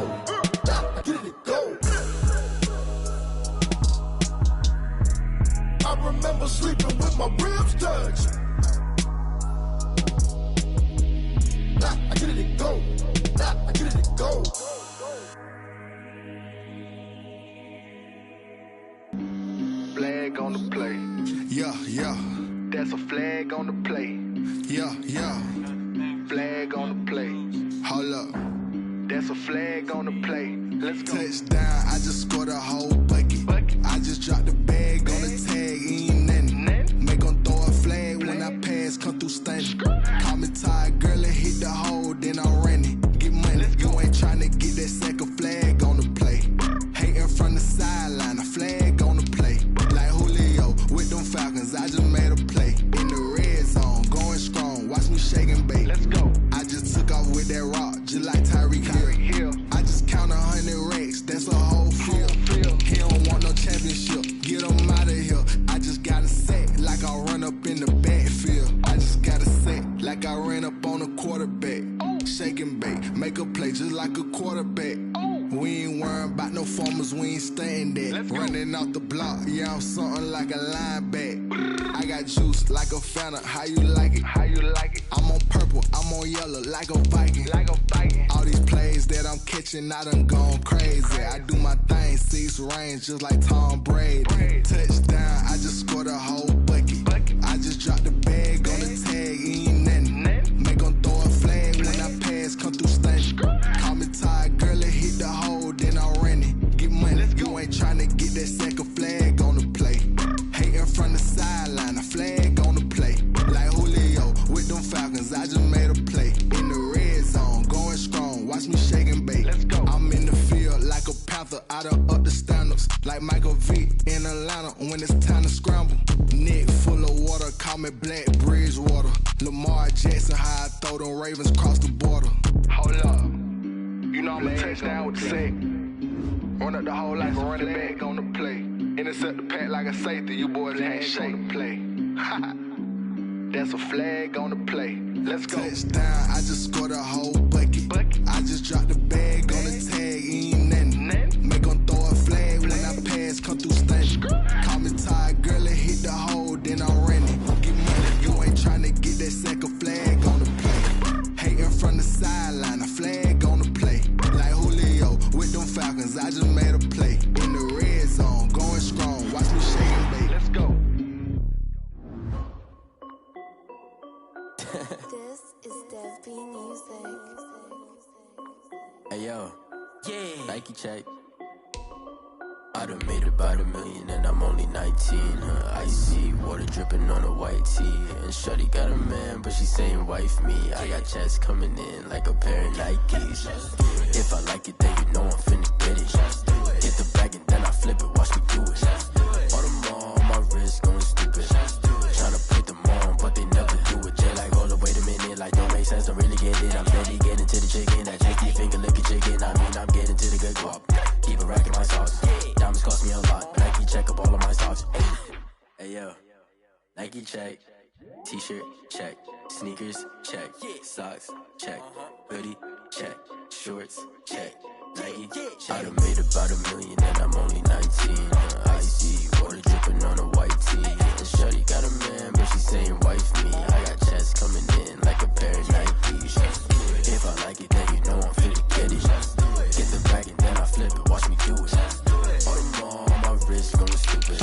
Now I get it to go. I remember sleeping with my ribs touched. Now I get it to go. Now I get it to go. Flag on the play. Yeah, yeah. That's a flag on the play. Yeah, yeah. Flag on the play. Hold up. That's a flag on the play. Let's go. Touchdown, I just scored a whole bucket. I just dropped the bag on the tag, ain't nothing. Make 'em throw a flag when I pass, come through stunning. Call me tired, girl, and hit the hole, then I'm running. Get money, you ain't tryna get that second flag on the play. Hating from the sideline, a flag on the play. Like Julio with them Falcons, I just made a play. In the red zone, going strong, watch me shake and bake. Let's go. I just took off with that rock, just like Tyreek Hill. I just count 100 racks, that's a whole field. He don't want no championship, get him out of here. I just got a set like I run up in the backfield. I just got a set like I ran up on a quarterback. Shake and bake, make a play just like a quarterback. We ain't worrying about no formers, we ain't staying there. Running off the block, yeah, I'm something like a lineback. I got juice like a Fanta, how you like it? How you like it? I'm on purple, I'm on yellow like a Viking. Like a Viking. All these plays that I'm catching, I done gone crazy. I do my thing, 6 range just like Tom Brady. Touchdown, I just scored a whole bucket. I just dropped the bag on the tag, ain't nothing. Make 'em throw a flag when I pass, come through stunning. Call me tired, girl, and hit the hole, then I'm running. Get money, you ain't tryna get that second flag on the play. Hating from the sideline, a flag on the play. Like Julio with them Falcons, I just made a play. In the red zone, going strong, watch me shake and bake. Let's go. I'm in the field like a panther, I done up the standards. Like Michael Vick in Atlanta when it's time to scramble. Neck full of water, call me Black Bridgewater. Lamar Jackson, how I throw them Ravens across the border. Hold up. You know I'm a touchdown with the sack. Run up the whole like a running back on the play. Intercept the pack like a safety. You boys can't shake the play. That's a flag on the play. Let's go. Touchdown, I just scored a whole bucket. I just dropped the bag on the tag, ain't nothing. Make 'em throw a flag when I pass, come through stunning. Call me tired, girl, and hit the hole, then I'm running. Get money, you ain't tryna get that second flag on the play. Hating from the sideline, a flag on the play. Like Julio with them Falcons, Hey yo, yeah. Nike check. I done made about $1 million and I'm only 19. Icy water dripping on a white tee. And shorty got a man, but she saying wife me. I got checks coming in like a pair of Nikes. If I like it, then you know I'm finna get it. Get the bag and then I flip it, watch me do it. All them on my wrist going stupid. Tryna put them on, but they never do it. Jay like, hold up, wait a minute, like don't make sense, don't really get it. I'm steady getting to the chicken, that tasty finger licking chicken. I mean, I'm getting to the good guap. Keep it racking my sauce. Diamonds cost me a lot. Nike check up all of my socks. Hey yo, Nike check. T-shirt check. Sneakers check. Socks check. Hoodie check. Shorts check. Nike I done made about $1 million and I'm only 19. Icy water dripping on a white tee. And shorty got a man, but she saying wife me. I got checks coming in like a pair of Nikes. If I like it, then you know I'm finna get it. Get the bag and then I flip it, watch me do it. All them on my wrist going stupid.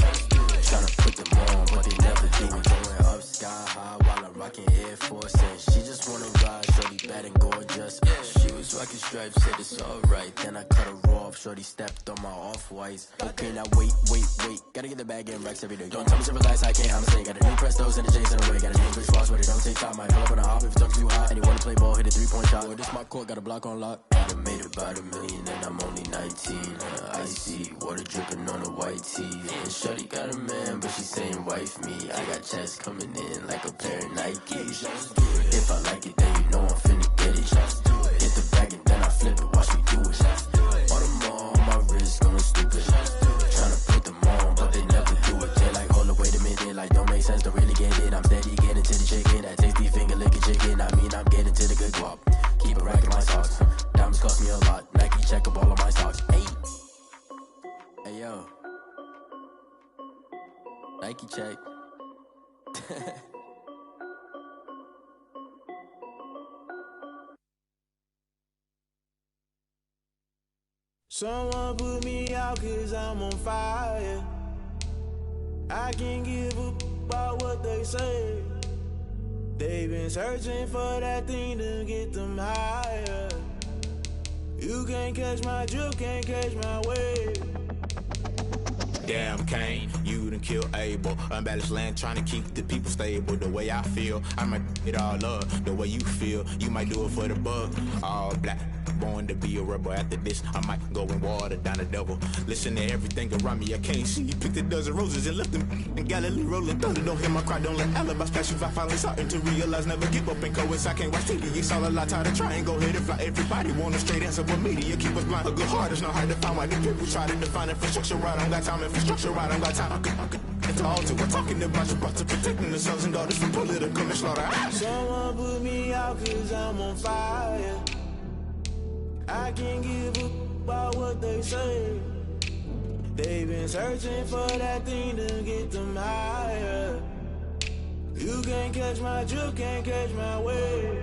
Tryna put them on, but they never do it. Going up sky high while I'm rocking Air Force. And she just wanna ride, shorty bad and gorgeous. She was rocking stripes, said it's alright. Then I cut her off, shorty stepped on my off-whites. Okay, now wait. Gotta get the bag and racks every day. Don't tell me to relax, I can't, I'ma say. Got a new Prestos and the J's in the way. Got a new Chris Ross, but it don't take time. I pull up on a hop if it's talking too hot. And you wanna play ball, hit a 3-point shot. Boy, this my court, got a block on lock. I done made about $1 million and I'm only 19. Icy water dripping on a white tee. And shorty got a man, but she saying wife me. I got checks coming in like a pair of Nikes. If I like it, then you know I'm finna get it. Get the bag and then I flip it, watch me do it. All them on my wrist going stupid. Tryna put them on, but they never do it. They like, hold up, wait a minute, like don't make sense, don't really get it. I'm steady getting to the chicken, that tasty finger licking chicken. I mean, I'm getting to the good guap. Keep it racking my socks. Diamonds cost me a lot. Nike check up all of my stocks. Hey yo, Nike check. Someone put me out 'cause I'm on fire. I can't give up about what they say. They've been searching for that thing to get them higher. You can't catch my drift, can't catch my wave. Damn Kane, you done kill Abel. Unbalanced land, trying to keep the people stable. The way I feel, I might it all up. The way you feel, you might do it for the bug. All black, born to be a rebel. After this, I might go and water down the devil. Listen to everything around me, I can't see. Picked a dozen roses and left them in Galilee rolling thunder. Don't hear my cry, don't let alibis pass you. I finally starting to realize, never give up and coincide. I can't watch TV, it's all a lot. Tired of trying, go ahead and fly. Everybody want a straight answer, but media keep us blind. A good heart is not hard to find. Why the people try to define infrastructure right? I don't got time, infrastructure right, I don't got time. It's all to we're talking about you, about to protecting the sons and daughters from political and slaughter. Someone put me out 'cause I'm on fire. I can't give up about what they say. They've been searching for that thing to get them higher. You can't catch my drift, can't catch my wave.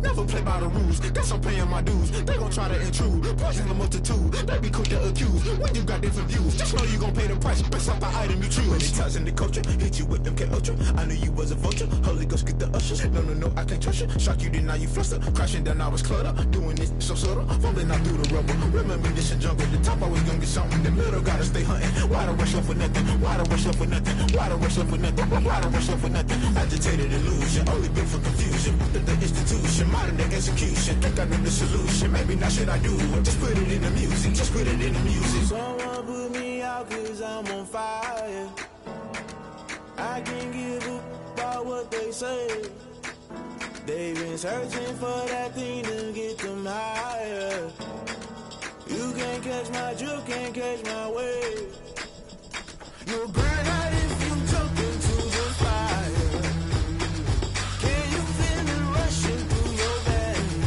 Never play by the rules, guess I'm paying my dues. They gon' try to intrude, poison the multitude. They be quick to accuse, when you got different views. Just know you gon' pay the price, based off the item you choose. Many ties in the culture, hit you with them K-Ultra. I knew you was a vulture, Holy Ghost get the ushers. No, I can't trust you. Shock you, then now you fluster. Crashing down, I was cluttered. Doing this so subtle, fumbling out through the rubble. Remember this a jungle, the top always gonna get something. The middle gotta stay hunting. Why the rush up for nothing? Why the rush up for nothing? Why the rush up for nothing? Why the rush up for nothing? Agitated illusion, only built for confusion. The institution, modern day execution. Think I know the solution, maybe not should I do it. Just put it in the music, just put it in the music. Someone put me out 'cause I'm on fire. I can't give up about what they say. They've been searching for that thing to get them higher. You can't catch my drift, can't catch my wave. You'll burn out if you jump into the fire. Can you feel it rushing through your veins?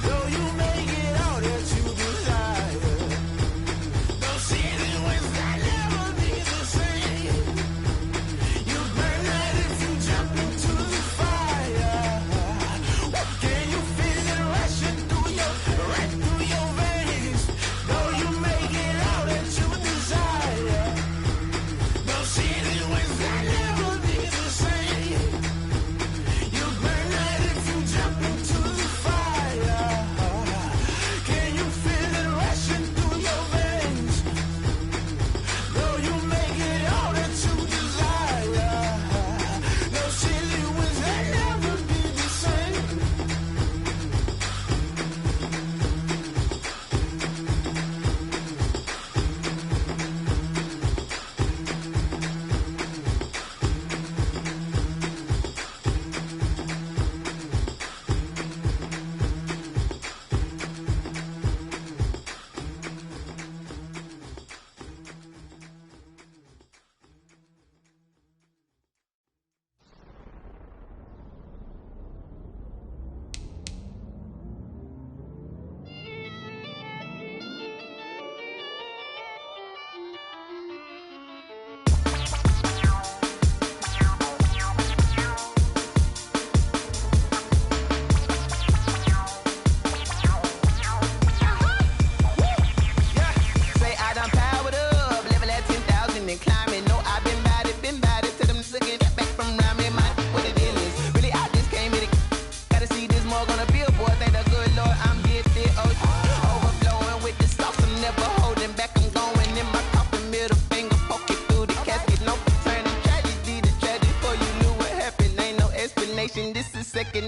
Though you make it all that you desire. Those seasons when I never be the same. You burn out if you jump into the fire. Can you feel it rushing through your veins? Though you make it all that you desire.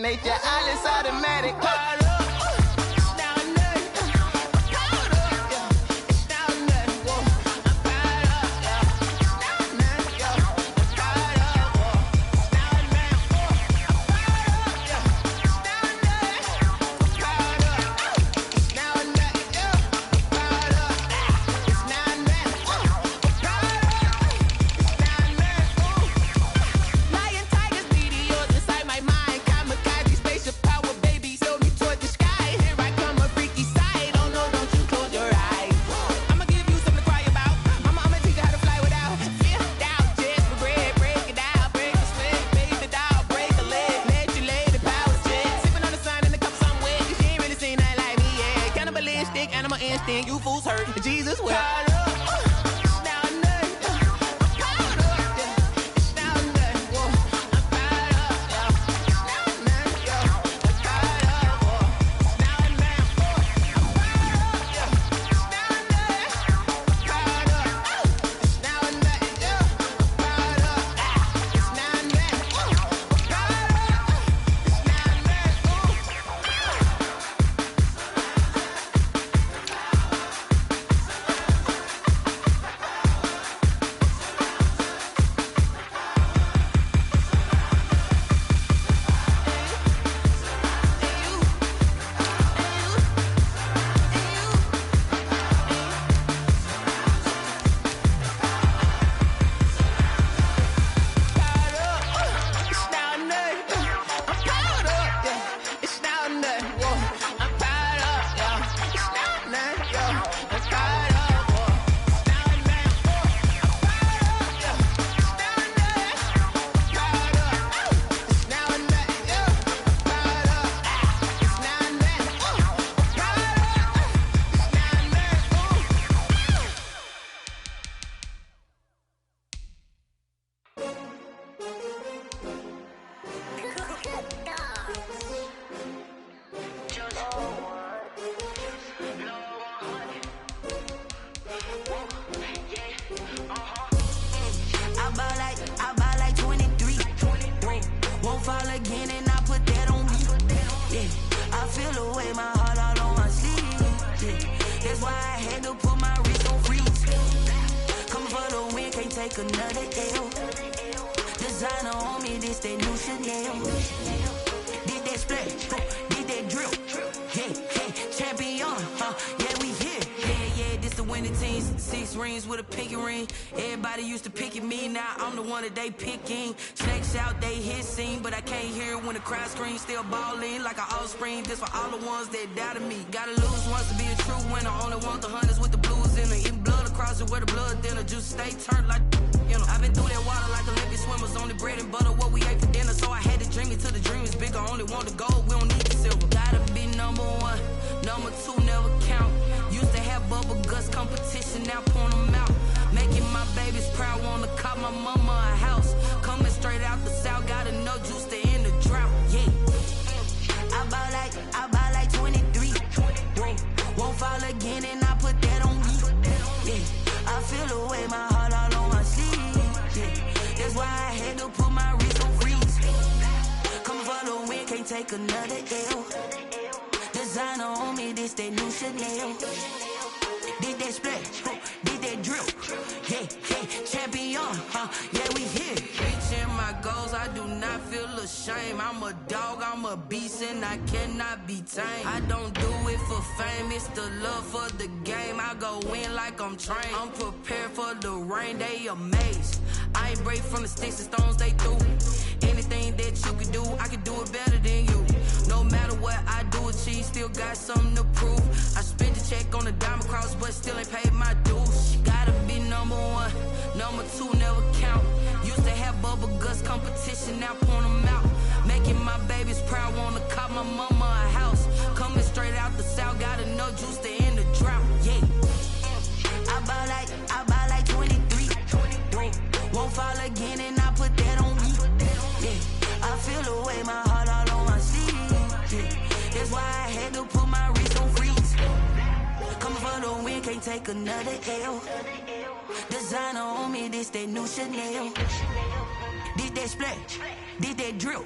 nature, all is automatic. Animal instinct, you fools hurt. Jesus will. Again and I put that on me. Yeah, I feel away, my heart all on my sleeve. Yeah, that's why I had to put my wrist on freeze. Coming for the win, can't take another L. Designer on me, this that new Chanel. Did that splash, did that drill. Yeah, champion, yeah, we here. Yeah, this the winning team. 6 rings with a pinky ring. Everybody used to pick at me, now I'm the one that they picking. Snakes out, they hit scene, but I can't hear it when the crowd screams. Still balling like an offspring. This for all the ones that doubted me. Gotta lose once to be a true winner. Only want the hunters with the blues in it. Eating blood across it where the blood dinner. Juice stay turned like, you know. I've been through that water like Olympic swimmers. Only bread and butter, what we ate for dinner. So I had to dream it till the dream is bigger. Only want the gold, we don't need the silver. Gotta be number 1, number 2 never count. Used to have bubble guts competition, now point them out. Making my babies proud, wanna cop my mama a house. Coming straight out the south, gotta know juice to end the drought. Yeah, I bought like 23. Won't fall again and I put that on me. Yeah, I feel away, my heart all on my sleeve. Yeah, that's why I had to put my wrist on freeze. Coming for the win, can't take another L. Designer on me, this that new Chanel. Did that splash, did that drill. Yeah, champion, yeah, we here. Reaching my goals, I do not feel ashamed. I'm a dog, I'm a beast, and I cannot be tamed. I don't do it for fame, it's the love for the game. I go in like I'm trained. I'm prepared for the rain, they amazed. I ain't break from the sticks and stones they threw. Anything that you can do, I can do it better than you. No matter what I do, achieve, still got something to prove. I spent the check on the diamond cross, but still ain't paid my dues. Gotta be number 1, number 2 never count. Used to have bubble guts competition, now point them out. Making my babies proud, wanna cop my mama a house. Coming straight out the south, gotta know juice to end the drought. Yeah, I bought like 23. Won't fall again and I put that on me. Yeah, I feel away, my heart all on my sleeve. Yeah, that's why I had to put my wrist on freeze. Coming for the win, can't take another L. Designer on me, this that new Chanel. Did that splash, did that drill.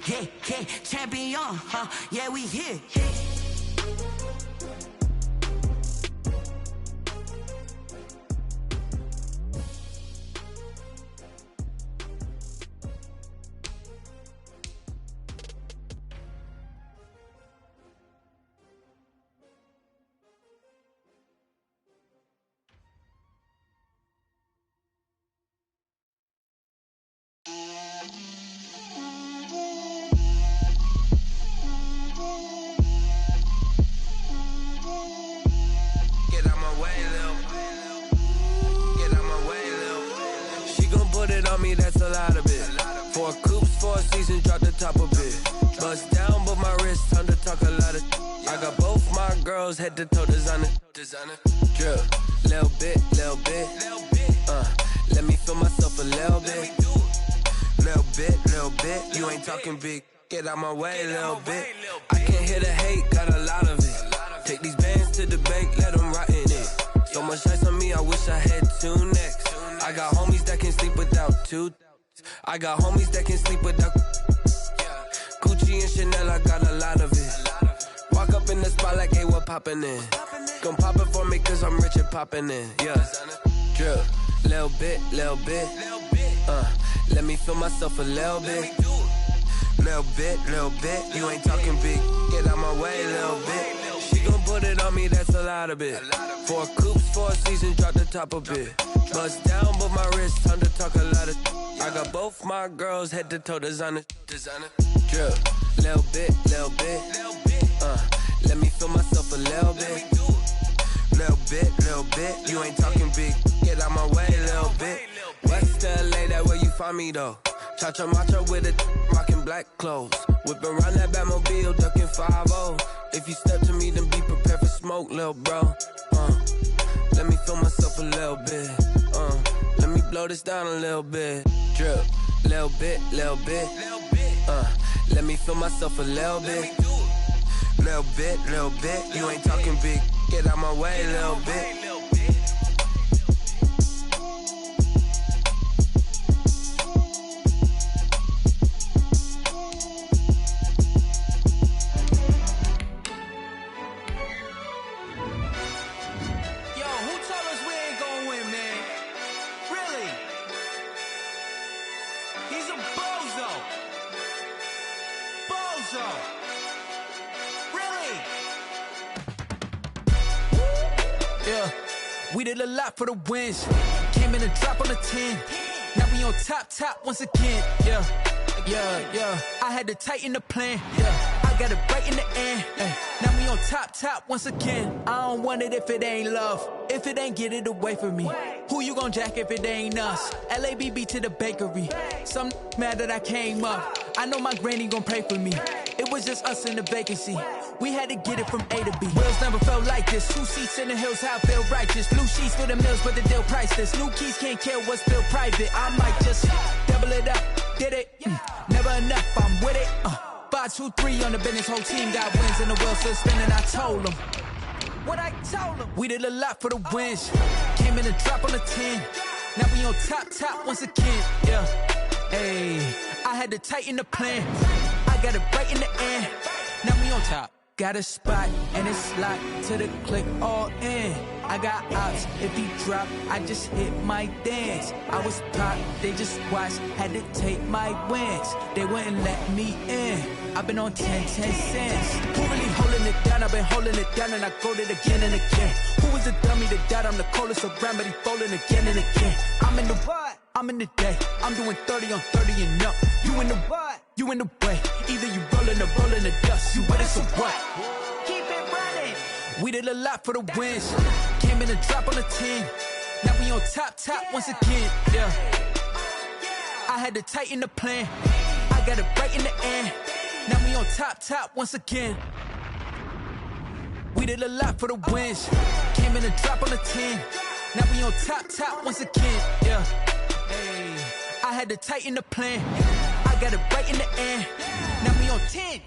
Yeah, yeah, champion, yeah, we here. That's a lot of it. 4 coops, 4 seasons, drop the top of it. Bust down, but my wrist, time to talk a lot of. I got both my girls head to toe designer. Drip, little bit. Let me feel myself a little bit. Little bit. You ain't talking big. Get out my way, little bit. I can't hear the hate, got a lot of it. Take these bands to the bank, let them rot in it. So much ice on me, I wish I had 2 necks. I got homies that can sleep without 2. I got homies that can sleep without Gucci and Chanel, I got a lot of it. Walk up in the spot like, hey, what poppin' in? Gon' pop it for me cause I'm rich and poppin' in, yeah. Drip, little bit. Let me feel myself a little bit. Little bit. You ain't talking big, get out my way, little bit. She gon' put it on me, that's a lot of it. 4 coops, 4 seasons, drop the top of it. Bust down, but my wrist, time to talk a lot of. I got both my girls head to toe designer. Drip, little bit. Let me feel myself a little bit. Little bit. You ain't talking big, get out my way, little bit. West LA, that where you find me though. Cha-cha matcha with it, rockin' black clothes. Whippin' around that Batmobile, duckin' 5-0. If you step to me, then be prepared for smoke, lil' bro. Let me feel myself a little bit. Let me blow this down a little bit. Drip, little bit. Let me feel myself a little bit. Little bit. You ain't talking big. Get out my way, little bit. We did a lot for the wins. Came in a drop on the 10. Now we on top once again. Yeah. I had to tighten the plan. Yeah. I got it right in the end. Now we on top once again. I don't want it if it ain't love. If it ain't, get it away from me. Who you gon' jack if it ain't us? LABB to the bakery. Some mad that I came up. I know my granny gon' pray for me. It was just us in the vacancy. We had to get it from A to B. Wheels never felt like this. 2 seats in the hills, how I feel righteous. Blue sheets for the mills, but the deal priceless. New keys can't care what's still private. I might just double it up. Did it? Never enough, I'm with it. 5, 2, 3 on the business. Whole team got wins and the wheels still spinning. I told them what I told them. We did a lot for the wins. Came in a drop on the 10. Now we on top once again. Yeah. Hey, I had to tighten the plan. I got it right in the end. Now we on top. Got a spot and it's locked to the click all in. I got ops, if he drop, I just hit my dance. I was top, they just watched, had to take my wins. They wouldn't let me in. I've been on 10 cents. Who really holding it down? I've been holding it down and I go it again and again. Who was the dummy that died? I'm the coldest around, but he folding again and again. I'm in the what? I'm in the day. I'm doing 30 on 30 and up. You in the what? You in the way. Either you rolling or rolling the dust. You with us or what? Keep it running. We did a lot for the wins. Came in a drop on the 10. Now we on top once again. Yeah. I had to tighten the plan. I got it right in the end. Now we on top once again. We did a lot for the wins. Came in a drop on the 10. Now we on top once again. Yeah. Hey, I had to tighten the plan. I got it right in the end. Now we on 10.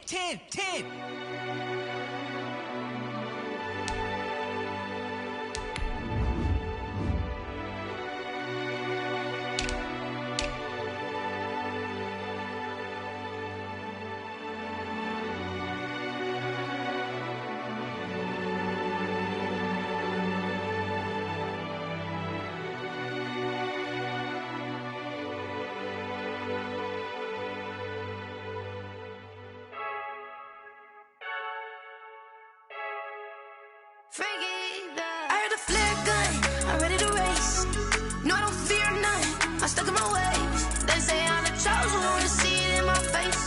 stuck in my ways. They say I'm the chosen one, see it in my face.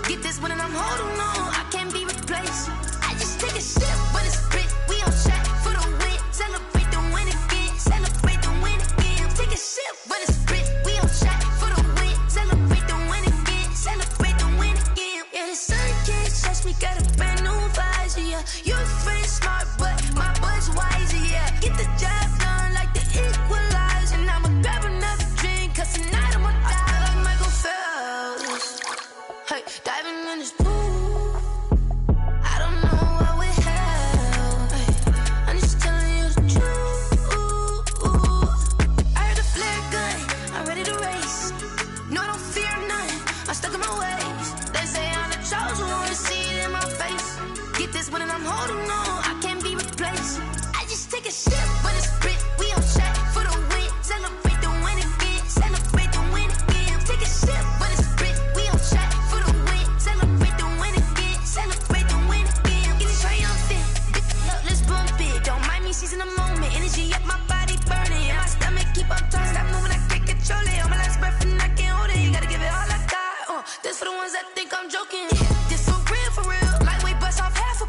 Get this one and I'm holding on, I can't be replaced. I just take a sip, but it's spit. We on track for the win. Celebrate the win again. Celebrate the win again. Take a sip, but it's spit. We on track for the win. Celebrate the win again. Celebrate the win again. Yeah, the sun can't touch me. Got a brand new visor. Yeah, you're friend smart, but my bud's wiser. Yeah, get the job done like the equalizer. And I'ma grab another drink, 'cause tonight I'ma die like Michael Phelps. Hey, diving in this pool. I don't know what we have. Hey, I'm just telling you the truth. I heard the flare gun, I'm ready to race. No, I don't fear nothing, I'm stuck in my ways. They say I'm the chosen one, see it in my face. Get this one and I'm holding on, I can't be replaced. I just take a sip, but it's spit. We on track for the win. Celebrate the win again. Celebrate the win again. Take a sip, but it's spit. We on track for the win. Celebrate the win again. Celebrate the win again. Get it triumphant. Look, let's bump it. Don't mind me seizing the moment. Energy up my body burning. And my stomach keep on turning. Stop moving, I can't control it. On my last breath and I can't hold it. You gotta give it all I got. This for the ones that think I'm joking. This for real, for real. Lightweight bust off half a.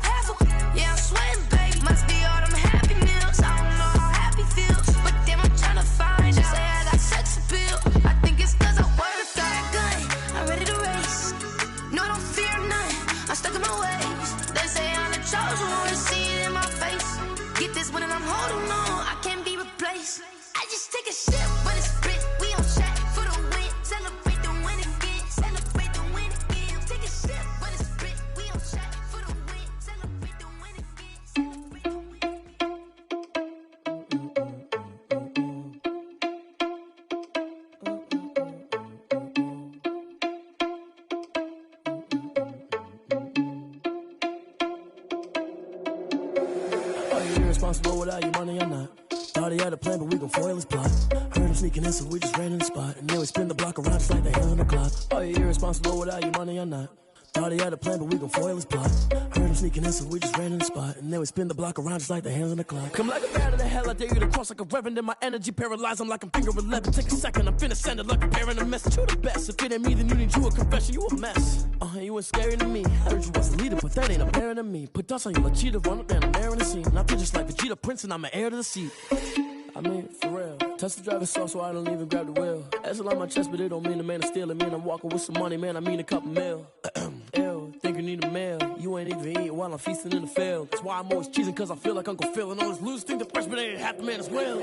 Yeah, I'm sweating, babe. Must be all them happy meals. I don't know how happy feels, but damn, I'm tryna find out. Say I got sex appeal. I think it's 'cause I work that gun. I'm ready to race. No, I don't fear nothing. I'm stuck in my ways. They say I'm the chosen one, see it in my face. Get this one and I'm holding on, I can't be replaced. I just take a sip, but it's spit. We on track for the win. Celebrate the win again. Celebrate the win again. Take a sip, but it's spit. We on track for the win. Celebrate the win again. Celebrate the win. Are you irresponsible without your money or not? Thought he had a plan, but we gon' foil his plot. Heard him sneaking in, so we just ran in the spot. And then we spin the block around just like the hell on the clock. Are you irresponsible without your money or not? Thought he had a plan, but we gon' foil his plot. Heard him sneaking in, so we just ran in the spot. And then we spin the block around just like the hands on the clock. Come like a bat of the hell, I dare you to cross like a reverend. And my energy paralyzed, I'm like I'm finger 11. Take a second, I'm finna send it like a bear in a message. You the best, if it ain't me, then you need you a confession. You a mess, you ain't scary to me. Heard you was a leader, but that ain't apparent to me. Put dust on you like cheetah, run up down the air in the scene. And I feel just like Vegeta Prince, and I'm an heir to the seat. I mean, for real. Touch the driver's sauce so I don't even grab the wheel. That's on my chest, but it don't mean the man is stealing. Man, I'm walking with some money, man, I mean a couple mil. Ew, think you need a meal. You ain't even eating while I'm feasting in the field. That's why I'm always cheesing, 'cause I feel like Uncle Phil. And all those losers think the freshman ain't half the man as well.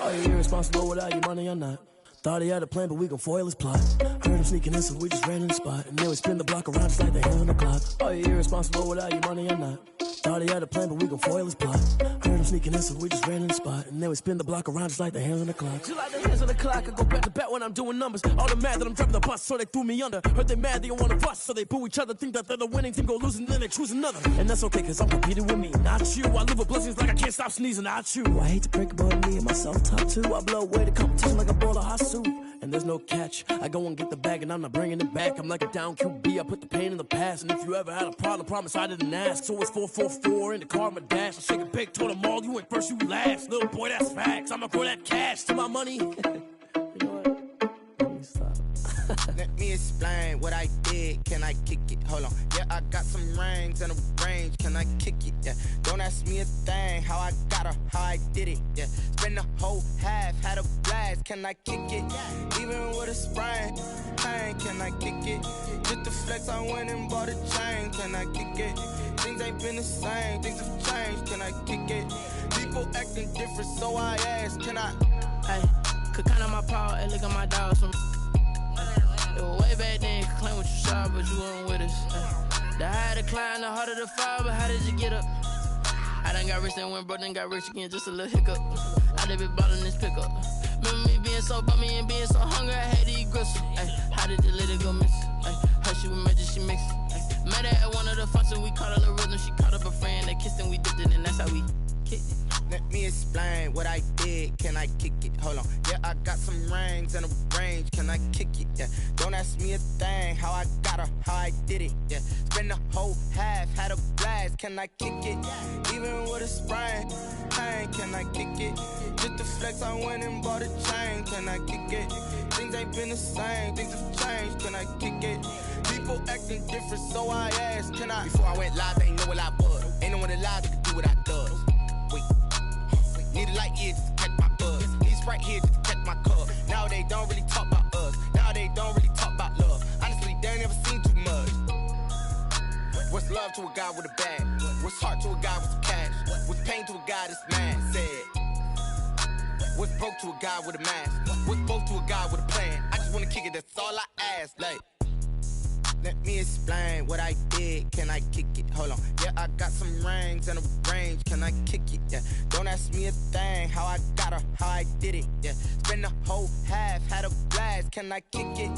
Are you irresponsible without your money or not? Thought he had a plan, but we gon' foil his plot. Heard him sneaking in, so we just ran in the spot. And then we spin the block around just like the hell on the clock. Are you irresponsible without your money or not? Thought he had a plan, but we gon' foil his plot. Heard him sneaking in, so we just ran in the spot. And then we spin the block around just like the hands on the clock. Just like the hands on the clock, I go back to back when I'm doing numbers. All the mad that I'm driving the bus, so they threw me under. Heard they mad, they don't wanna bust, so they boo each other. Think that they're the winning team, go losing, then they choose another. And that's okay, 'cause I'm competing with me, not you. I live with blessings like I can't stop sneezing, not you. I hate to break about me and my self-talk too. I blow away the competition like a bowl of hot soup. And there's no catch, I go and get the bag and I'm not bringing it back. I'm like a down QB, I put the pain in the past. And if you ever had a problem, promise I didn't ask. So it's 444 in the car, my dash. I shake a big, told them all, you ain't first, you last. Little boy, that's facts, I'ma grow that cash to my money. You know what? Let me stop. Let me explain what I did. Can I kick it? Hold on. Yeah, I got some rings and a range. Can I kick it? Yeah. Don't ask me a thing. How I got her, how I did it. Yeah. Spend the whole half, had a blast. Can I kick it? Even with a sprain. Pain, can I kick it? Just the flex, I went and bought a chain. Can I kick it? Things ain't been the same. Things have changed. Can I kick it? People acting different, so I ask. Can I? Hey, could count on my power and look at my dogs from. It was way back then, you could claim what you saw, but you weren't with us. The higher the climb, the harder the fall, but how did you get up? I done got rich and went broke, then got rich again, just a little hiccup. I done been ballin' this pickup. Remember me being so bummy and being so hungry, I had to eat gristle. Ay, how did you let it go miss? Ay, how she was magic, she mixed. Met her at one of the functions, we caught a little rhythm, she caught up a friend, they kissed and we dipped it, and that's how we kicked it. Let me explain what I did. Can I kick it? Hold on. Yeah, I got some rings and a range. Can I kick it? Yeah. Don't ask me a thing. How I got her, how I did it. Yeah. Spend the whole half, had a blast. Can I kick it? Even with a sprain. Pain, can I kick it? Just to flex, I went and bought a chain. Can I kick it? Things ain't been the same, things have changed. Can I kick it? People acting different, so I asked, can I? Before I went live, they ain't know what I was. Ain't no one alive that could do what I does. Wait, need a light here just to catch my buzz. Need Sprite here just to catch my cup. Now they don't really talk about us. Now they don't really talk about love. Honestly, they ain't never seen too much. What's love to a guy with a bag? What's heart to a guy with some cash? What's pain to a guy that's mad? Said. What's broke to a guy with a mask? What's both to a guy with a plan? I just wanna kick it, that's all I ask. Like, let me explain what I did. Can I kick it? Hold on. Yeah, I got some rings and a range. Can I kick it? Yeah. Don't ask me a thing. How I got her, how I did it. Yeah. Spend the whole half, had a blast. Can I kick it?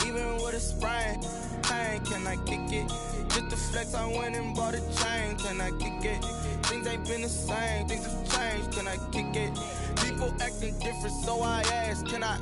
Even with a sprain, pain. Can I kick it? Just to flex, I went and bought a chain. Can I kick it? Things ain't been the same. Things have changed. Can I kick it? People acting different, so I asked, can I?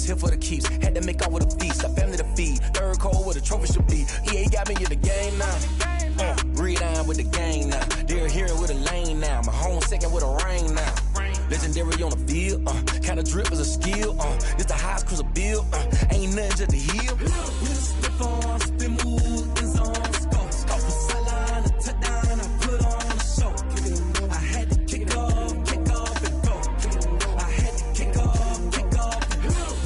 just here for the keeps. Had to make off with a feast, a family to feed. Third cold where the trophy should be. EA got me in the game now. Breathe down with the gang now. They're here with a lane now. My home second with a rain now. Legendary on the field, kinda drip is a skill. This the highest cruiser bill, ain't nothing just to heal. Slip on, spin move, in zone, scope. Scope for sideline, a touchdown, I put on a show. I had to kick off and go. I had to kick off and go.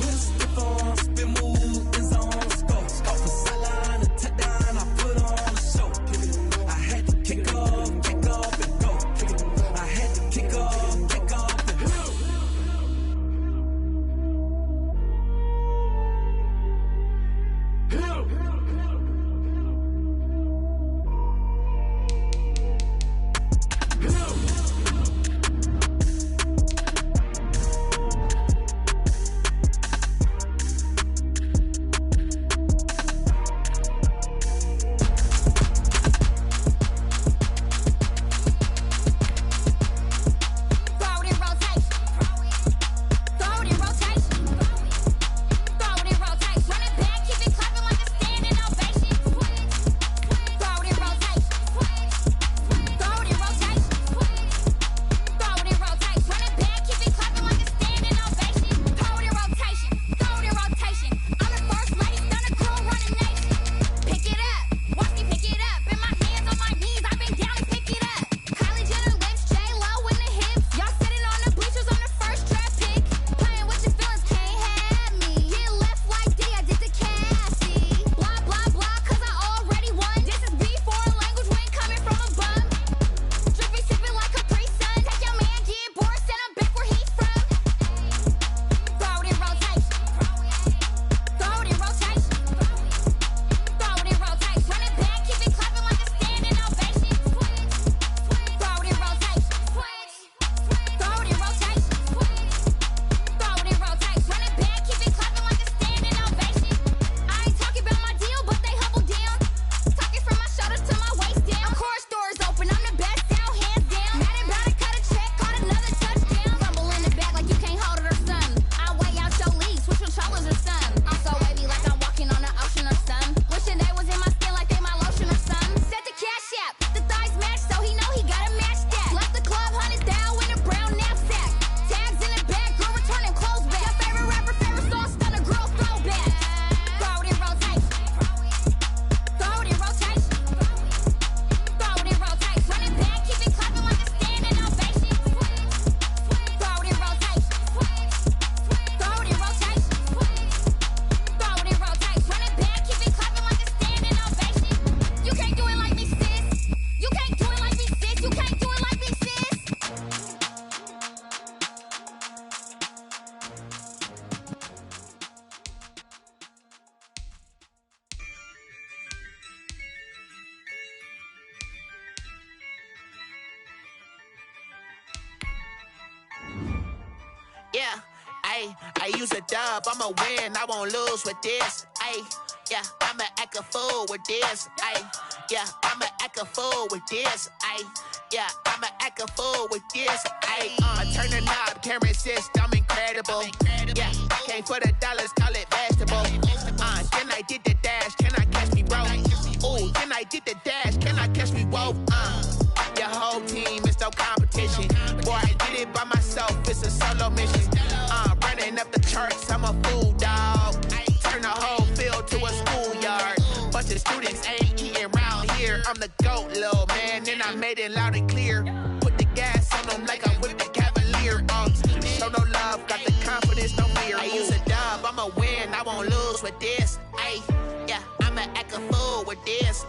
Slip on, spin move, in zone, scope. Scope for sideline, a touchdown, I put on a show. I had to kick off and go. I had to kick off. Yeah, I use a dub, I'ma win, I won't lose with this. Yeah, I'ma act a fool with this. Yeah, I'ma act a fool with this. Yeah, I'ma act a fool with this. I turn the knob, can't resist, I'm incredible. Yeah, came for the dollars, call it vegetable. Then I did the dash, can I catch me, bro? Ooh, then I did the dash, can I catch me, whoa? Your whole team is no competition. Boy, I did it by myself, it's a solo mission. Running up the charts, I'm a fool, dog. Turn the whole field to a schoolyard. Bunch of students ain't eating round here. I'm the GOAT, little man, and I made it loud and clear. Put the gas on them like I'm with the Cavalier. Show no love, got the confidence, no fear. I use a dub, I'ma win, I won't lose with this. Yeah, I'ma act a fool with this.